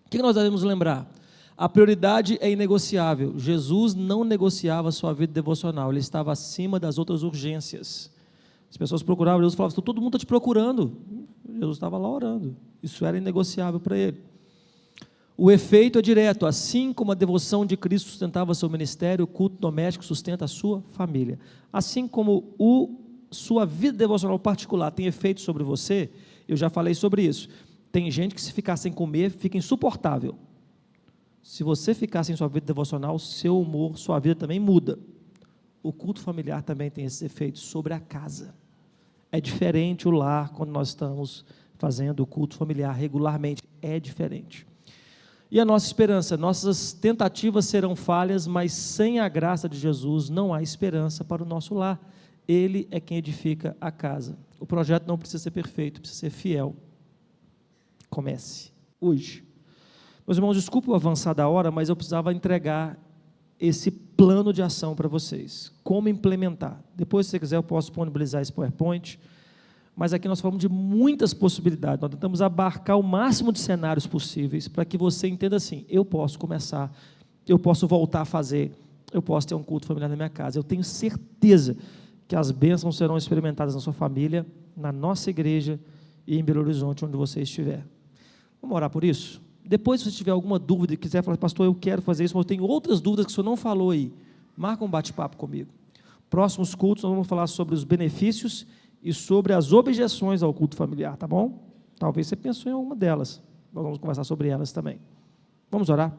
O que nós devemos lembrar? A prioridade é inegociável. Jesus não negociava a sua vida devocional, ele estava acima das outras urgências. As pessoas procuravam, Jesus falava, todo mundo está te procurando. Jesus estava lá orando. Isso era inegociável para ele. O efeito é direto, assim como a devoção de Cristo sustentava seu ministério, o culto doméstico sustenta a sua família. Assim como sua vida devocional particular tem efeito sobre você, eu já falei sobre isso. Tem gente que, se ficar sem comer, fica insuportável. Se você ficar sem sua vida devocional, seu humor, sua vida também muda. O culto familiar também tem esses efeitos sobre a casa. É diferente o lar quando nós estamos fazendo o culto familiar regularmente. É diferente. E a nossa esperança, nossas tentativas serão falhas, mas sem a graça de Jesus não há esperança para o nosso lar. Ele é quem edifica a casa. O projeto não precisa ser perfeito, precisa ser fiel. Comece hoje. Meus irmãos, desculpe o avançar da hora, mas eu precisava entregar esse plano de ação para vocês. Como implementar. Depois, se você quiser, eu posso disponibilizar esse PowerPoint. Mas aqui nós falamos de muitas possibilidades, nós tentamos abarcar o máximo de cenários possíveis para que você entenda assim, eu posso começar, eu posso voltar a fazer, eu posso ter um culto familiar na minha casa. Eu tenho certeza que as bênçãos serão experimentadas na sua família, na nossa igreja e em Belo Horizonte, onde você estiver. Vamos orar por isso? Depois, se você tiver alguma dúvida e quiser falar, pastor, eu quero fazer isso, mas eu tenho outras dúvidas que o senhor não falou aí, marca um bate-papo comigo. Próximos cultos, nós vamos falar sobre os benefícios e sobre as objeções ao culto familiar, tá bom? Talvez você pensou em alguma delas, nós vamos conversar sobre elas também. Vamos orar?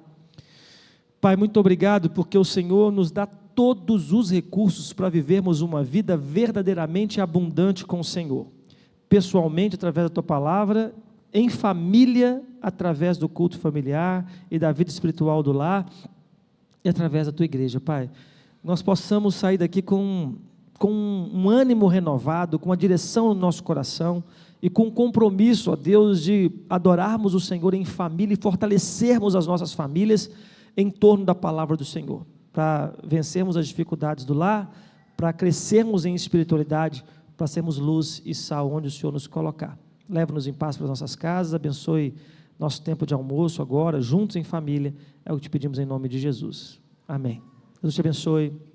Pai, muito obrigado, porque o Senhor nos dá todos os recursos para vivermos uma vida verdadeiramente abundante com o Senhor, pessoalmente, através da Tua Palavra, em família, através do culto familiar e da vida espiritual do lar, e através da Tua igreja, Pai. Nós possamos sair daqui com com um ânimo renovado, com a direção no nosso coração e com um compromisso, ó Deus, de adorarmos o Senhor em família e fortalecermos as nossas famílias em torno da palavra do Senhor, para vencermos as dificuldades do lar, para crescermos em espiritualidade, para sermos luz e sal onde o Senhor nos colocar. Leva-nos em paz para as nossas casas, abençoe nosso tempo de almoço agora, juntos em família, é o que te pedimos em nome de Jesus. Amém. Deus te abençoe.